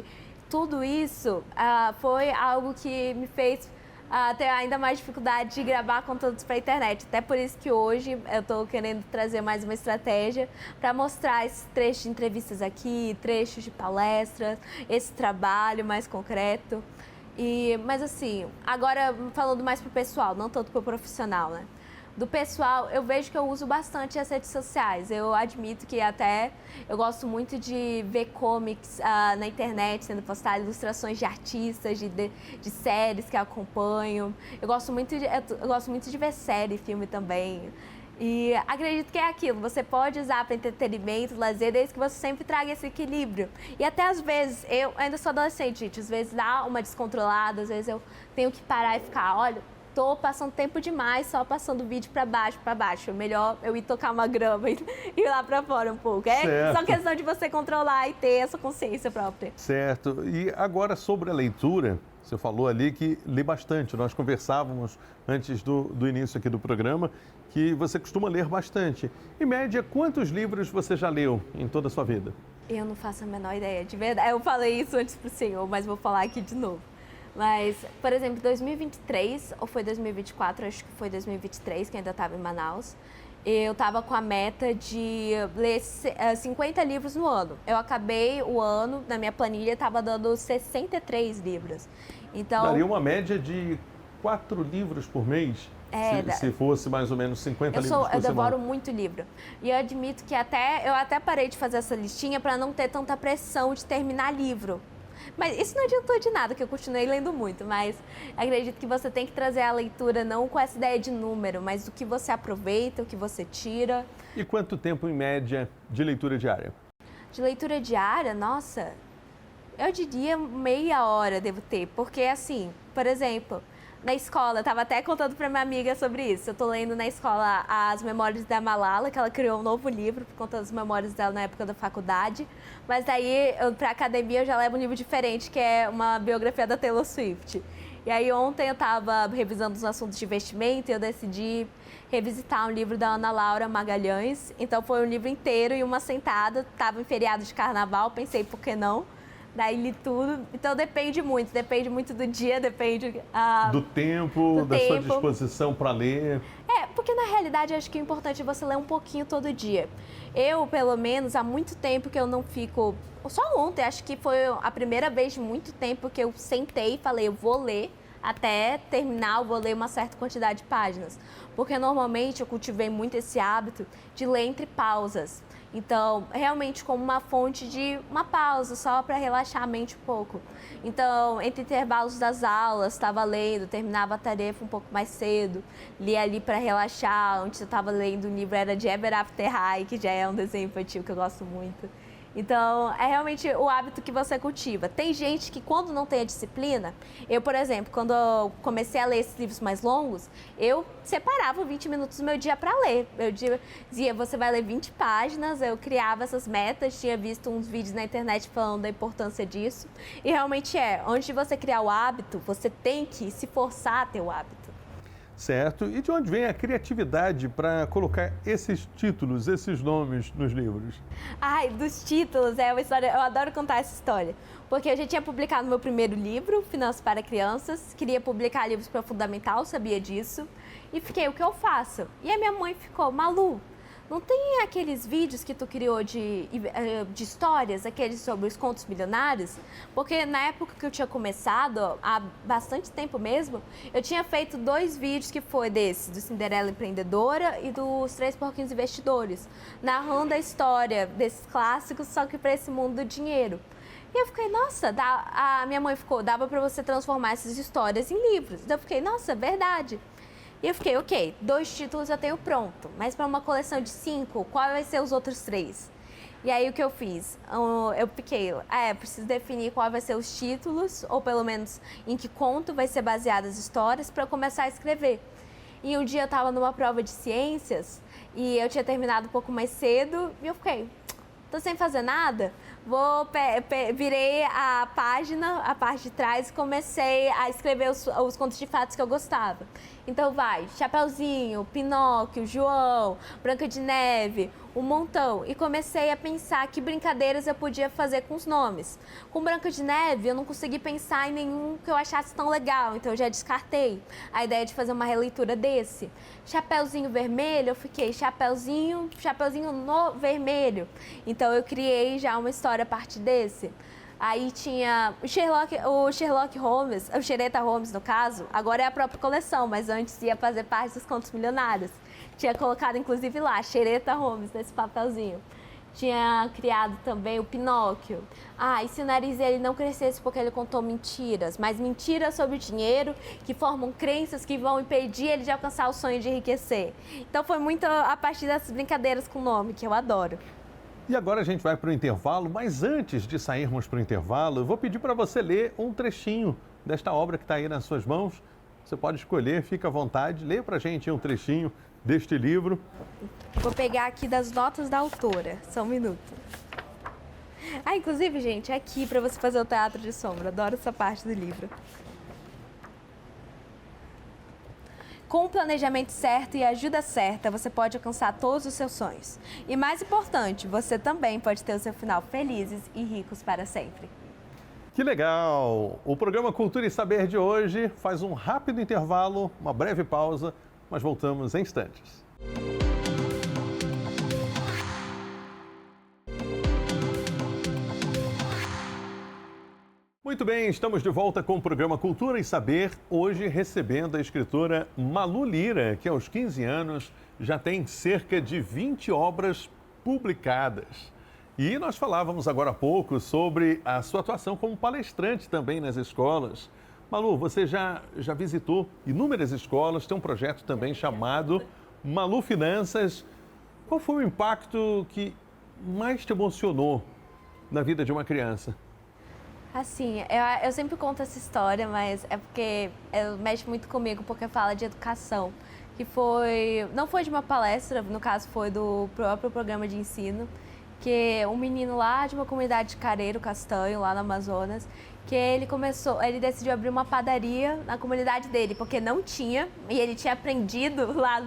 tudo isso foi algo que me fez ter ainda mais dificuldade de gravar conteúdos para a internet. Até por isso que hoje eu estou querendo trazer mais uma estratégia para mostrar esses trechos de entrevistas aqui, trechos de palestras, esse trabalho mais concreto. Mas assim, agora falando mais para o pessoal, não tanto para o profissional, né? Do pessoal, eu vejo que eu uso bastante as redes sociais. Eu admito que até eu gosto muito de ver comics na internet sendo postadas, ilustrações de artistas, de séries que eu acompanho. Eu gosto muito de ver série, filme também. E acredito que é aquilo, você pode usar para entretenimento, lazer, desde que você sempre traga esse equilíbrio. E até às vezes, eu ainda sou adolescente, gente, às vezes dá uma descontrolada, às vezes eu tenho que parar e ficar, olha, tô passando tempo demais só passando vídeo para baixo. Melhor eu ir tocar uma grama e ir lá para fora um pouco. É só questão de você controlar e ter essa consciência própria. Certo. E agora sobre a leitura, você falou ali que lê bastante. Nós conversávamos antes do início aqui do programa que você costuma ler bastante. Em média, quantos livros você já leu em toda a sua vida? Eu não faço a menor ideia, de verdade. Eu falei isso antes pro senhor, mas vou falar aqui de novo. Mas, por exemplo, 2023, ou foi 2024, acho que foi 2023, que ainda estava em Manaus, eu estava com a meta de ler 50 livros no ano. Eu acabei o ano, na minha planilha, estava dando 63 livros. Então, daria uma média de 4 livros por mês? Se fosse mais ou menos 50 livros por semana. Eu devoro muito livro. E eu admito que eu até parei de fazer essa listinha para não ter tanta pressão de terminar livro. Mas isso não adiantou de nada, que eu continuei lendo muito, mas acredito que você tem que trazer a leitura não com essa ideia de número, mas do que você aproveita, o que você tira. E quanto tempo, em média, de leitura diária? De leitura diária, nossa, eu diria meia hora devo ter, porque assim, por exemplo, na escola, eu estava até contando para minha amiga sobre isso. Eu estou lendo na escola as memórias da Malala, que ela criou um novo livro por conta das memórias dela na época da faculdade. Mas daí, para a academia, eu já levo um livro diferente, que é uma biografia da Taylor Swift. E aí, ontem eu estava revisando os assuntos de investimento e eu decidi revisitar um livro da Ana Laura Magalhães. Então, foi um livro inteiro e uma sentada. Estava em feriado de carnaval, pensei, por que não? Daí li tudo. Então depende muito do dia, depende do tempo, da sua disposição para ler. Porque na realidade eu acho que o importante é você ler um pouquinho todo dia. Eu, pelo menos, há muito tempo que eu não fico... Só ontem, acho que foi a primeira vez de muito tempo que eu sentei e falei, eu vou ler até terminar eu vou ler uma certa quantidade de páginas. Porque normalmente eu cultivei muito esse hábito de ler entre pausas. Então, realmente como uma fonte de uma pausa, só para relaxar a mente um pouco. Então, entre intervalos das aulas, estava lendo, terminava a tarefa um pouco mais cedo, lia ali para relaxar. Antes eu estava lendo um livro, era de Ever After High, que já é um desenho infantil que eu gosto muito. Então, é realmente o hábito que você cultiva. Tem gente que, quando não tem a disciplina, eu, por exemplo, quando eu comecei a ler esses livros mais longos, eu separava 20 minutos do meu dia para ler. Eu dizia, você vai ler 20 páginas, eu criava essas metas, tinha visto uns vídeos na internet falando da importância disso. E realmente antes de você criar o hábito, você tem que se forçar a ter o hábito. Certo. E de onde vem a criatividade para colocar esses títulos, esses nomes nos livros? Ai, dos títulos, é uma história, eu adoro contar essa história. Porque eu já tinha publicado meu primeiro livro, Finanças para Crianças, queria publicar livros para fundamental, sabia disso. E fiquei, o que eu faço? E a minha mãe ficou, Malu, não tem aqueles vídeos que tu criou de histórias, aqueles sobre os contos milionários? Porque na época que eu tinha começado, há bastante tempo mesmo, eu tinha feito 2 vídeos que foi desses, do Cinderela Empreendedora e dos 3 Porquinhos Investidores, narrando a história desses clássicos, só que para esse mundo do dinheiro. E eu fiquei, nossa, a minha mãe ficou, dava para você transformar essas histórias em livros. Então eu fiquei, nossa, é verdade. E eu fiquei, ok, 2 títulos eu tenho pronto, mas para uma coleção de 5, qual vai ser os outros 3? E aí o que eu fiz? Eu fiquei, preciso definir qual vai ser os títulos, ou pelo menos em que conto vai ser baseadas as histórias, para eu começar a escrever. E um dia eu estava numa prova de ciências, e eu tinha terminado um pouco mais cedo, e eu fiquei, tô sem fazer nada, virei a página, a parte de trás, e comecei a escrever os contos de fatos que eu gostava. Então vai, Chapeuzinho, Pinóquio, João, Branca de Neve, um montão. E comecei a pensar que brincadeiras eu podia fazer com os nomes. Com Branca de Neve, eu não consegui pensar em nenhum que eu achasse tão legal, então eu já descartei a ideia de fazer uma releitura desse. Chapeuzinho Vermelho, eu fiquei Chapeuzinho no vermelho. Então eu criei já uma história a partir desse. Aí tinha o Sherlock Holmes, o Xereta Holmes no caso, agora é a própria coleção, mas antes ia fazer parte dos Contos Milionários. Tinha colocado inclusive lá, Xereta Holmes, nesse papelzinho. Tinha criado também o Pinóquio. E se o nariz dele não crescesse porque ele contou mentiras, mas mentiras sobre o dinheiro que formam crenças que vão impedir ele de alcançar o sonho de enriquecer. Então foi muito a partir dessas brincadeiras com o nome, que eu adoro. E agora a gente vai para o intervalo, mas antes de sairmos para o intervalo, eu vou pedir para você ler um trechinho desta obra que está aí nas suas mãos. Você pode escolher, fica à vontade, lê para a gente um trechinho deste livro. Vou pegar aqui das notas da autora, só um minuto. Inclusive, gente, é aqui para você fazer o teatro de sombra, adoro essa parte do livro. Com o planejamento certo e a ajuda certa, você pode alcançar todos os seus sonhos. E mais importante, você também pode ter o seu final felizes e ricos para sempre. Que legal! O programa Cultura e Saber de hoje faz um rápido intervalo, uma breve pausa, mas voltamos em instantes. Muito bem, estamos de volta com o programa Cultura e Saber, hoje recebendo a escritora Malu Lira, que aos 15 anos já tem cerca de 20 obras publicadas. E nós falávamos agora há pouco sobre a sua atuação como palestrante também nas escolas. Malu, você já visitou inúmeras escolas, tem um projeto também chamado Malu Finanças. Qual foi o impacto que mais te emocionou na vida de uma criança? Assim, eu sempre conto essa história, mas é porque mexe muito comigo, porque fala de educação. Que não foi de uma palestra, no caso foi do próprio programa de ensino, que um menino lá de uma comunidade de Careiro Castanho, lá no Amazonas, que ele decidiu abrir uma padaria na comunidade dele, porque não tinha, e ele tinha aprendido lá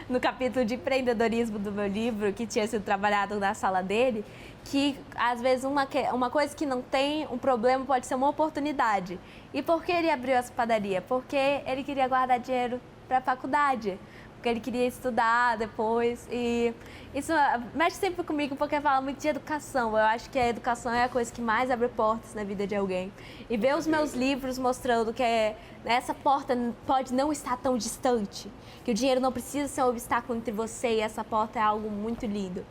no capítulo de empreendedorismo do meu livro, que tinha sido trabalhado na sala dele, que às vezes uma coisa que não tem um problema pode ser uma oportunidade. E por que ele abriu essa padaria? Porque ele queria guardar dinheiro para a faculdade. porque ele queria estudar depois. E isso mexe sempre comigo, porque fala muito de educação. Eu acho que a educação é a coisa que mais abre portas na vida de alguém. E ver os meus livros mostrando que essa porta pode não estar tão distante, que o dinheiro não precisa ser um obstáculo entre você e essa porta é algo muito lindo.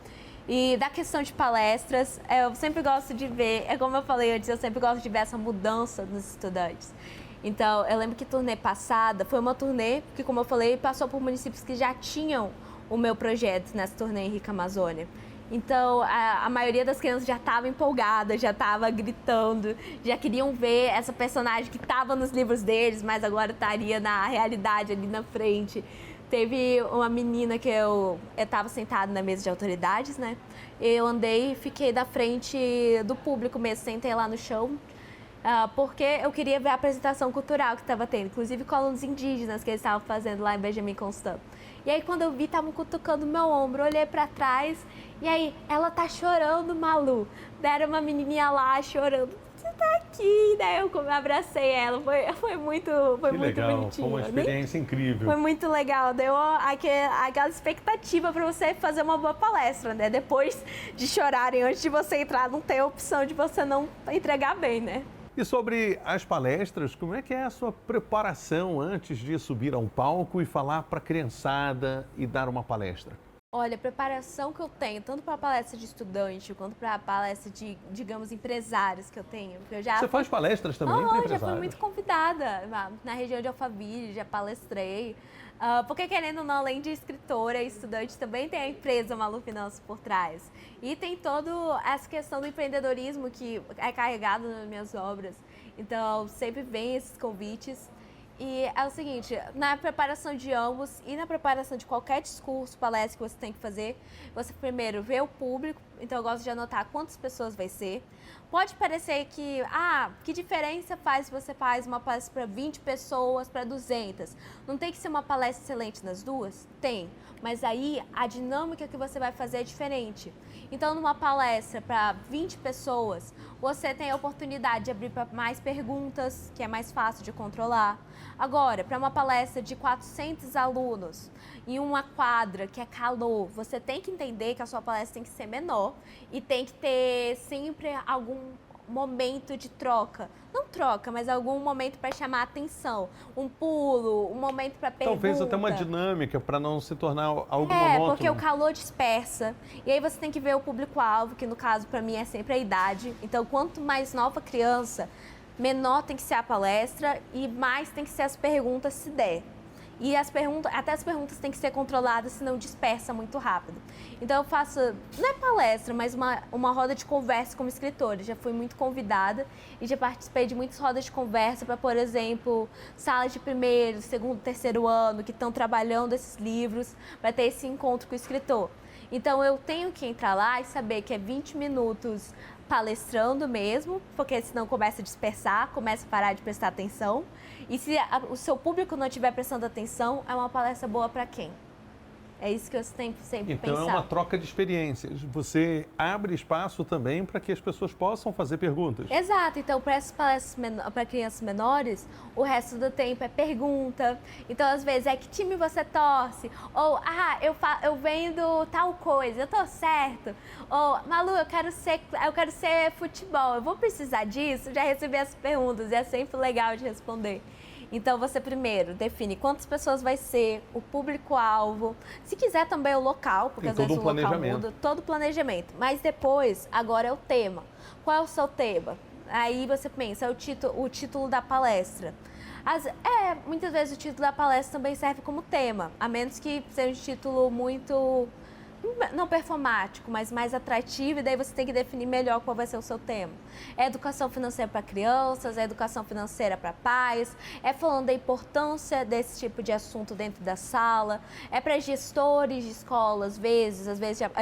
E da questão de palestras, eu sempre gosto de ver, é como eu falei antes, eu sempre gosto de ver essa mudança nos estudantes. Então, eu lembro que turnê passada foi uma turnê que, como eu falei, passou por municípios que já tinham o meu projeto nessa turnê em Rica Amazônia. Então, a maioria das crianças já estava empolgada, já estava gritando, já queriam ver essa personagem que estava nos livros deles, mas agora estaria na realidade ali na frente. Teve uma menina que eu estava sentada na mesa de autoridades, né? Eu andei e fiquei da frente do público mesmo, sentei lá no chão, porque eu queria ver a apresentação cultural que estava tendo, inclusive com alunos indígenas que eles estavam fazendo lá em Benjamin Constant. E aí, quando eu vi, estavam cutucando meu ombro, olhei para trás, e aí, ela tá chorando, Malu. Era uma menininha lá chorando. Você tá aqui, daí eu abracei ela, foi muito legal, bonitinho. foi uma experiência incrível. Foi muito legal, deu aquela expectativa para você fazer uma boa palestra, né? Depois de chorarem antes de você entrar, não tem a opção de você não entregar bem, né? E sobre as palestras, como é que é a sua preparação antes de subir a um palco e falar para a criançada e dar uma palestra? Olha, a preparação que eu tenho, tanto para a palestra de estudante, quanto para a palestra de, digamos, empresários que eu tenho. Você faz palestras também para empresários? Já fui muito convidada. Na região de Alphaville, já palestrei. Porque, querendo ou não, além de escritora e estudante, também tem a empresa Malu Finanças por trás. E tem toda essa questão do empreendedorismo que é carregado nas minhas obras. Então, sempre vem esses convites. E é o seguinte, na preparação de ambos e na preparação de qualquer discurso, palestra que você tem que fazer, você primeiro vê o público, então eu gosto de anotar quantas pessoas vai ser. Pode parecer que diferença faz se você faz uma palestra para 20 pessoas, para 200? Não tem que ser uma palestra excelente nas duas? Tem, mas aí a dinâmica que você vai fazer é diferente. Então, numa palestra para 20 pessoas, você tem a oportunidade de abrir para mais perguntas, que é mais fácil de controlar. Agora, para uma palestra de 400 alunos em uma quadra que é calor, você tem que entender que a sua palestra tem que ser menor e tem que ter sempre algum momento de troca. Não troca, mas algum momento para chamar a atenção. Um pulo, um momento para pergunta. Talvez até uma dinâmica para não se tornar algo monótono. Porque o calor dispersa. E aí você tem que ver o público-alvo, que no caso para mim é sempre a idade. Então, quanto mais nova a criança, menor tem que ser a palestra e mais tem que ser as perguntas se der. E até as perguntas têm que ser controladas, senão dispersa muito rápido. Então eu faço, não é palestra, mas uma roda de conversa como escritora. Já fui muito convidada e já participei de muitas rodas de conversa para, por exemplo, salas de primeiro, segundo, terceiro ano, que estão trabalhando esses livros, para ter esse encontro com o escritor. Então eu tenho que entrar lá e saber que é 20 minutos palestrando mesmo, porque senão começa a dispersar, começa a parar de prestar atenção. E se o seu público não estiver prestando atenção, é uma palestra boa para quem? É isso que eu sempre Então pensar. É uma troca de experiências. Você abre espaço também para que as pessoas possam fazer perguntas. Exato. Então, para essas palestras para crianças menores, o resto do tempo é pergunta. Então, às vezes, que time você torce? Ou, eu vendo tal coisa, eu tô certo? Ou, Malu, eu quero ser futebol, eu vou precisar disso? Já recebi essas perguntas e é sempre legal de responder. Então, você primeiro define quantas pessoas vai ser, o público-alvo, se quiser também o local, porque às vezes o local muda, todo o planejamento. Mas depois, agora é o tema. Qual é o seu tema? Aí você pensa, é o título da palestra. Muitas vezes o título da palestra também serve como tema, a menos que seja um título muito, não performático, mas mais atrativo, e daí você tem que definir melhor qual vai ser o seu tema. É educação financeira para crianças, é educação financeira para pais, é falando da importância desse tipo de assunto dentro da sala, é para gestores de escola, às vezes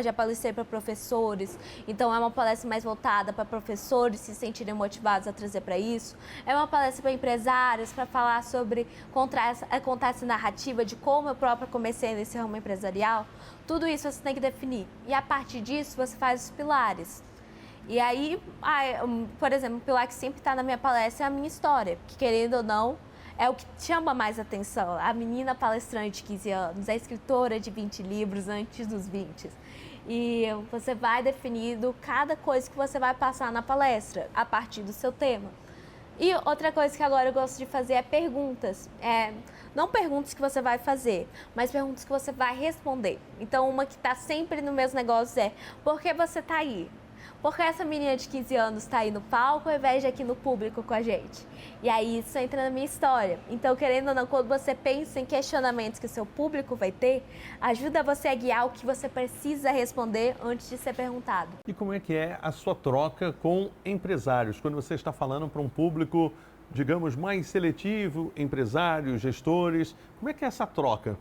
já palestrei para professores, então é uma palestra mais voltada para professores se sentirem motivados a trazer para isso, é uma palestra para empresários, para falar sobre contar essa narrativa de como eu própria comecei nesse ramo empresarial. Tudo isso você tem que definir. E a partir disso, você faz os pilares. E aí, por exemplo, o pilar que sempre está na minha palestra é a minha história. Que, querendo ou não, é o que chama mais atenção. A menina palestrante de 15 anos, a escritora de 20 livros antes dos 20. E você vai definindo cada coisa que você vai passar na palestra, a partir do seu tema. E outra coisa que agora eu gosto de fazer é perguntas. Não perguntas que você vai fazer, mas perguntas que você vai responder. Então, uma que está sempre no mesmo negócio é: por que você está aí? Por que essa menina de 15 anos está aí no palco ao invés de aqui no público com a gente? E aí isso entra na minha história. Então, querendo ou não, quando você pensa em questionamentos que o seu público vai ter, ajuda você a guiar o que você precisa responder antes de ser perguntado. E como é que é a sua troca com empresários? Quando você está falando para um público, digamos, mais seletivo, empresários, gestores, como é que é essa troca?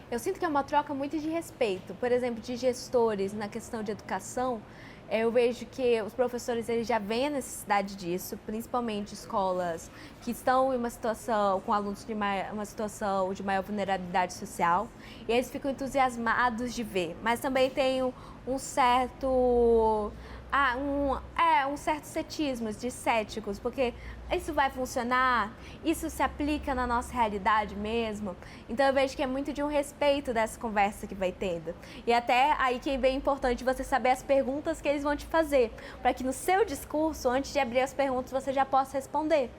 Eu sinto que é uma troca muito de respeito. Por exemplo, de gestores na questão de educação, eu vejo que os professores eles já veem a necessidade disso, principalmente escolas que estão em uma situação com alunos de uma situação de maior vulnerabilidade social, e eles ficam entusiasmados de ver. Mas também tem um certo um certo cetismo, de céticos, porque isso vai funcionar? Isso se aplica na nossa realidade mesmo? Então eu vejo que é muito de um respeito dessa conversa que vai tendo. E até aí que é bem importante você saber as perguntas que eles vão te fazer, para que no seu discurso, antes de abrir as perguntas, você já possa responder.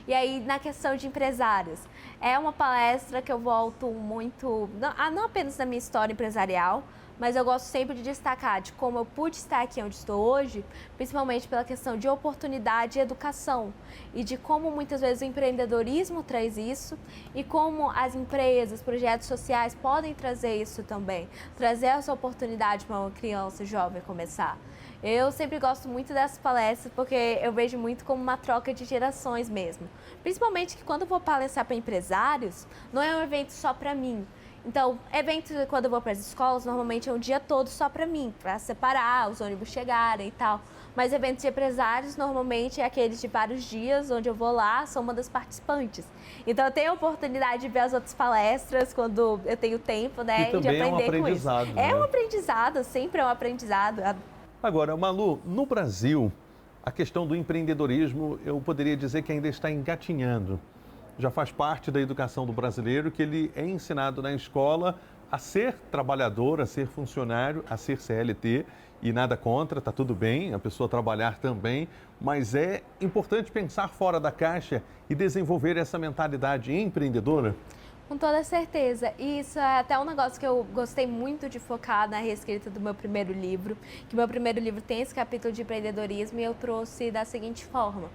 E aí, na questão de empresários, é uma palestra que eu volto muito, não apenas na minha história empresarial, mas eu gosto sempre de destacar de como eu pude estar aqui onde estou hoje, principalmente pela questão de oportunidade e educação, e de como muitas vezes o empreendedorismo traz isso e como as empresas, projetos sociais podem trazer isso também, trazer essa oportunidade para uma criança jovem começar. Eu sempre gosto muito dessas palestras porque eu vejo muito como uma troca de gerações mesmo, principalmente que quando eu vou palestrar para empresários, não é um evento só para mim. Então, eventos, quando eu vou para as escolas, normalmente é um dia todo só para mim, para separar, os ônibus chegarem e tal. Mas eventos de empresários, normalmente, é aqueles de vários dias, onde eu vou lá, sou uma das participantes. Então, eu tenho a oportunidade de ver as outras palestras quando eu tenho tempo, né, e de aprender com isso. Né? É um aprendizado, sempre é um aprendizado. Agora, Malu, no Brasil, a questão do empreendedorismo, eu poderia dizer que ainda está engatinhando. Já faz parte da educação do brasileiro que ele é ensinado na escola a ser trabalhador, a ser funcionário, a ser CLT, e nada contra, está tudo bem, a pessoa trabalhar também, mas é importante pensar fora da caixa e desenvolver essa mentalidade empreendedora? Com toda certeza. E isso é até um negócio que eu gostei muito de focar na reescrita do meu primeiro livro, que meu primeiro livro tem esse capítulo de empreendedorismo e eu trouxe da seguinte forma: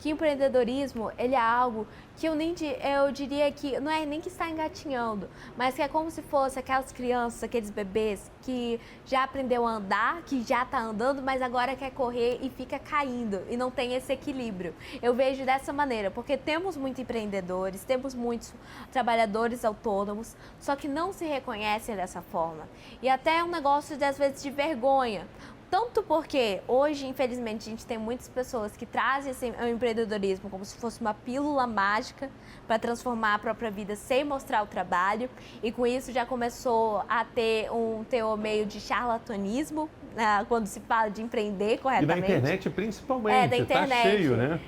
que empreendedorismo, ele é algo que eu diria que não é nem que está engatinhando, mas que é como se fosse aquelas crianças, aqueles bebês que já aprendeu a andar, que já está andando, mas agora quer correr e fica caindo e não tem esse equilíbrio. Eu vejo dessa maneira, porque temos muitos empreendedores, temos muitos trabalhadores autônomos, só que não se reconhecem dessa forma. E até é um negócio, às vezes, de vergonha. Tanto porque hoje, infelizmente, a gente tem muitas pessoas que trazem o empreendedorismo como se fosse uma pílula mágica para transformar a própria vida sem mostrar o trabalho. E com isso já começou a ter um teor meio de charlatanismo, né, quando se fala de empreender corretamente. E na internet principalmente, da internet, tá cheio, né?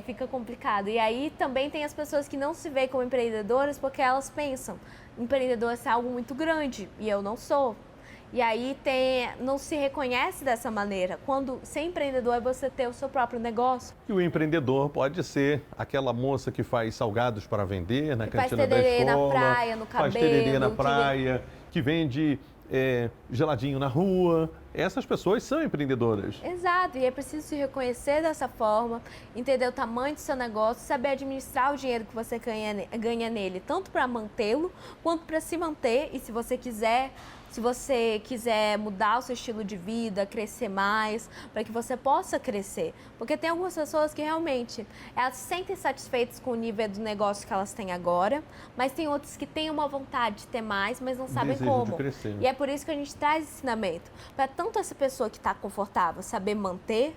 Fica complicado. E aí também tem as pessoas que não se veem como empreendedoras porque elas pensam, empreendedor é algo muito grande e eu não sou. E aí não se reconhece dessa maneira. Quando ser empreendedor é você ter o seu próprio negócio. E o empreendedor pode ser aquela moça que faz salgados para vender na cantina da escola. Faz tererê na praia, no cabelo. Faz tererê na praia, que vende geladinho na rua. Essas pessoas são empreendedoras. Exato, e é preciso se reconhecer dessa forma, entender o tamanho do seu negócio, saber administrar o dinheiro que você ganha nele, tanto para mantê-lo, quanto para se manter. E se você quiser mudar o seu estilo de vida, crescer mais, para que você possa crescer. Porque tem algumas pessoas que realmente, elas se sentem satisfeitas com o nível do negócio que elas têm agora, mas tem outras que têm uma vontade de ter mais, mas não sabem Desejo como. de crescer. E é por isso que a gente traz ensinamento, para tanto essa pessoa que está confortável saber manter,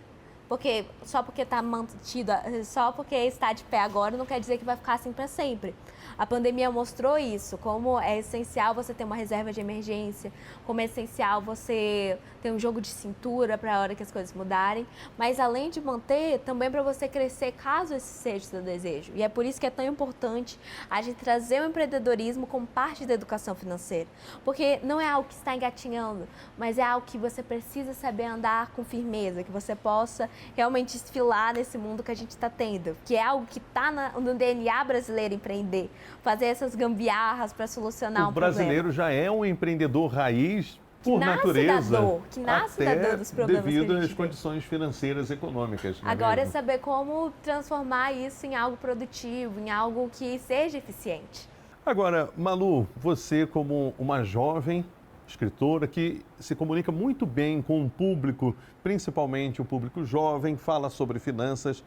Porque só porque está mantido, só porque está de pé agora não quer dizer que vai ficar assim para sempre. A pandemia mostrou isso, como é essencial você ter uma reserva de emergência, como é essencial você ter um jogo de cintura para a hora que as coisas mudarem, mas além de manter, também para você crescer caso esse seja o seu desejo. E é por isso que é tão importante a gente trazer o empreendedorismo como parte da educação financeira, porque não é algo que está engatinhando, mas é algo que você precisa saber andar com firmeza, que você possa realmente desfilar nesse mundo que a gente está tendo, que é algo que está no DNA brasileiro empreender, fazer essas gambiarras para solucionar um problema. O brasileiro já é um empreendedor raiz por natureza, que nasce da dor dos problemas devido que às condições financeiras e econômicas. Agora é saber como transformar isso em algo produtivo, em algo que seja eficiente. Agora, Malu, você como uma jovem escritora que se comunica muito bem com o público, principalmente o público jovem, fala sobre finanças,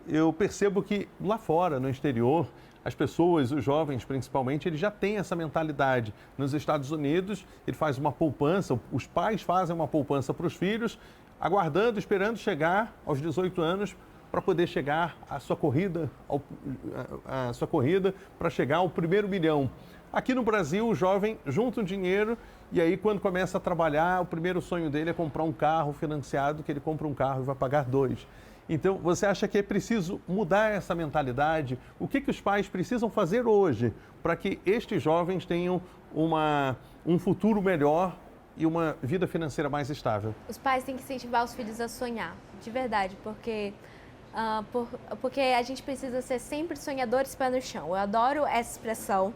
eu percebo que lá fora, no exterior, as pessoas, os jovens principalmente, eles já têm essa mentalidade. Nos Estados Unidos, ele faz uma poupança, os pais fazem uma poupança para os filhos, aguardando, esperando chegar aos 18 anos para poder chegar à sua corrida, para chegar ao primeiro milhão. Aqui no Brasil, o jovem junta um dinheiro e aí, quando começa a trabalhar, o primeiro sonho dele é comprar um carro financiado, que ele compra um carro e vai pagar 2. Então, você acha que é preciso mudar essa mentalidade? O que os pais precisam fazer hoje para que estes jovens tenham um futuro melhor e uma vida financeira mais estável? Os pais têm que incentivar os filhos a sonhar, de verdade, porque a gente precisa ser sempre sonhadores pé no chão. Eu adoro essa expressão.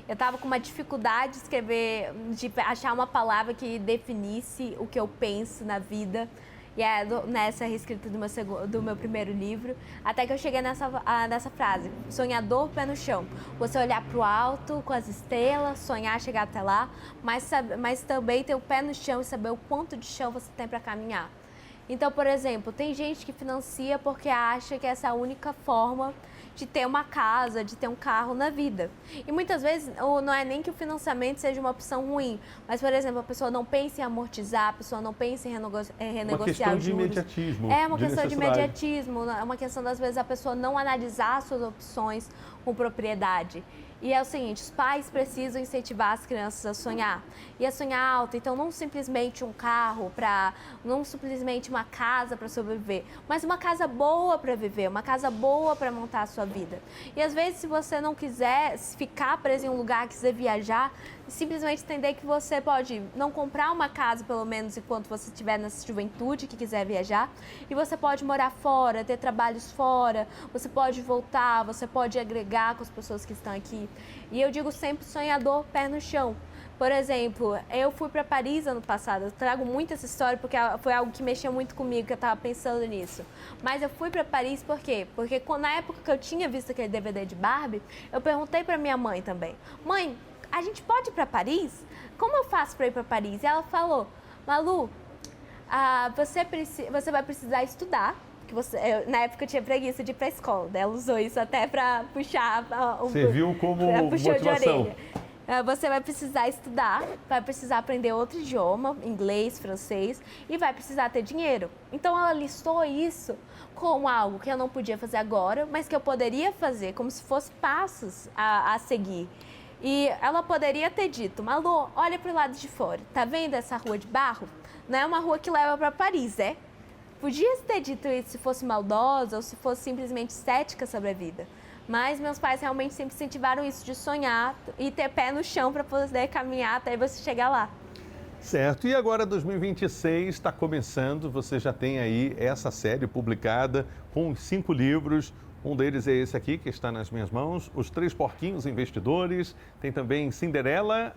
Eu estava com uma dificuldade de escrever, de achar uma palavra que definisse o que eu penso na vida. E é nessa reescrita do meu primeiro livro, até que eu cheguei nessa frase, sonhador pé no chão. Você olhar para o alto, com as estrelas, sonhar chegar até lá, mas também ter o pé no chão e saber o quanto de chão você tem para caminhar. Então, por exemplo, tem gente que financia porque acha que essa é a única forma de ter uma casa, de ter um carro na vida. E muitas vezes não é nem que o financiamento seja uma opção ruim, mas, por exemplo, a pessoa não pensa em amortizar, a pessoa não pensa em renegociar uma questão os de juros. imediatismo. É uma questão de imediatismo, é uma questão, às vezes, a pessoa não analisar suas opções com propriedade. E é o seguinte, os pais precisam incentivar as crianças a sonhar. E a sonhar alto, então não simplesmente um carro, não simplesmente uma casa para sobreviver, mas uma casa boa para viver, uma casa boa para montar a sua vida. E às vezes, se você não quiser ficar preso em um lugar, quiser viajar, simplesmente entender que você pode não comprar uma casa, pelo menos enquanto você estiver nessa juventude que quiser viajar, e você pode morar fora, ter trabalhos fora, você pode voltar, você pode agregar com as pessoas que estão aqui. E eu digo sempre sonhador, pé no chão. Por exemplo, eu fui para Paris ano passado, eu trago muito essa história porque foi algo que mexeu muito comigo, que eu estava pensando nisso. Mas eu fui para Paris por quê? Porque na época que eu tinha visto aquele DVD de Barbie, eu perguntei para minha mãe também, mãe, a gente pode ir para Paris? Como eu faço para ir para Paris? E ela falou, Malu, você vai precisar estudar. Na época eu tinha preguiça de ir para a escola, né? Ela usou isso até para puxar... Serviu como motivação. Você vai precisar estudar, vai precisar aprender outro idioma, inglês, francês, e vai precisar ter dinheiro. Então ela listou isso como algo que eu não podia fazer agora, mas que eu poderia fazer, como se fossem passos a seguir. E ela poderia ter dito, Malu, olha para o lado de fora, tá vendo essa rua de barro? Não é uma rua que leva para Paris, é? Podia ter dito isso se fosse maldosa ou se fosse simplesmente cética sobre a vida. Mas meus pais realmente sempre incentivaram isso de sonhar e ter pé no chão para poder caminhar até você chegar lá. Certo. E agora 2026 está começando, você já tem aí essa série publicada com 5 livros. Um deles é esse aqui que está nas minhas mãos, Os Três Porquinhos Investidores. Tem também Cinderela,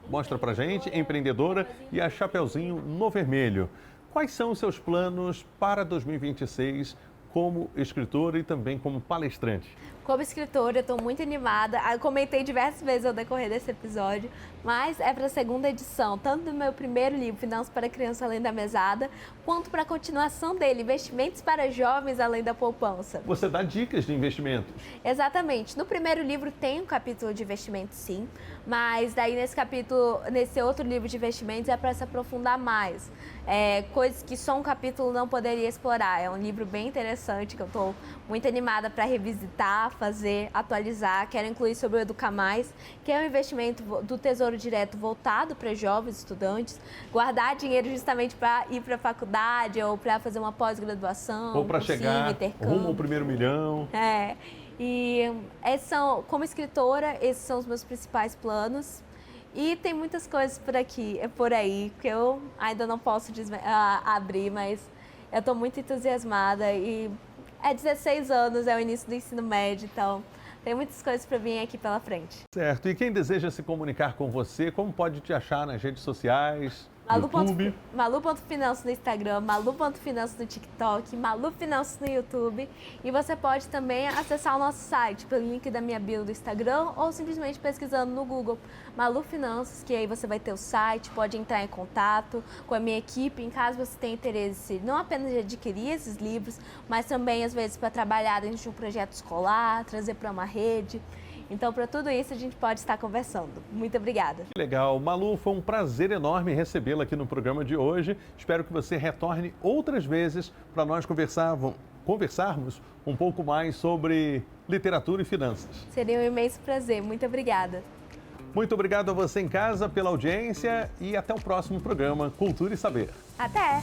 mostra pra gente, Empreendedora, e a Chapeuzinho no Vermelho. Quais são os seus planos para 2026 como escritora e também como palestrante? Como escritora, eu estou muito animada. Eu comentei diversas vezes ao decorrer desse episódio, mas é para a segunda edição, tanto do meu primeiro livro, Finanças para Criança Além da Mesada, quanto para a continuação dele, Investimentos para Jovens Além da Poupança. Você dá dicas de investimentos? Exatamente. No primeiro livro tem um capítulo de investimentos, sim, mas daí nesse outro livro de investimentos é para se aprofundar mais. Coisas que só um capítulo não poderia explorar. É um livro bem interessante que eu estou muito animada para revisitar, fazer, atualizar. Quero incluir sobre o Educar Mais, que é um investimento do Tesouro Direto voltado para jovens estudantes, guardar dinheiro justamente para ir para a faculdade ou para fazer uma pós-graduação, ou para chegar rumo ao primeiro milhão. Como escritora, esses são os meus principais planos. E tem muitas coisas por aí, que eu ainda não posso abrir, mas eu estou muito entusiasmada e 16 anos, é o início do ensino médio, então tem muitas coisas para vir aqui pela frente. Certo. E quem deseja se comunicar com você, como pode te achar nas redes sociais? YouTube. Malu.finanças no Instagram, Malu.finanças no TikTok, Malu Finanças no YouTube. E você pode também acessar o nosso site pelo link da minha bio do Instagram ou simplesmente pesquisando no Google Malu Finanças, que aí você vai ter o site, pode entrar em contato com a minha equipe em caso você tenha interesse não apenas de adquirir esses livros, mas também às vezes para trabalhar dentro de um projeto escolar, trazer para uma rede. Então, para tudo isso, a gente pode estar conversando. Muito obrigada. Que legal. Malu, foi um prazer enorme recebê-la aqui no programa de hoje. Espero que você retorne outras vezes para nós conversarmos um pouco mais sobre literatura e finanças. Seria um imenso prazer. Muito obrigada. Muito obrigado a você em casa pela audiência e até o próximo programa Cultura e Saber. Até!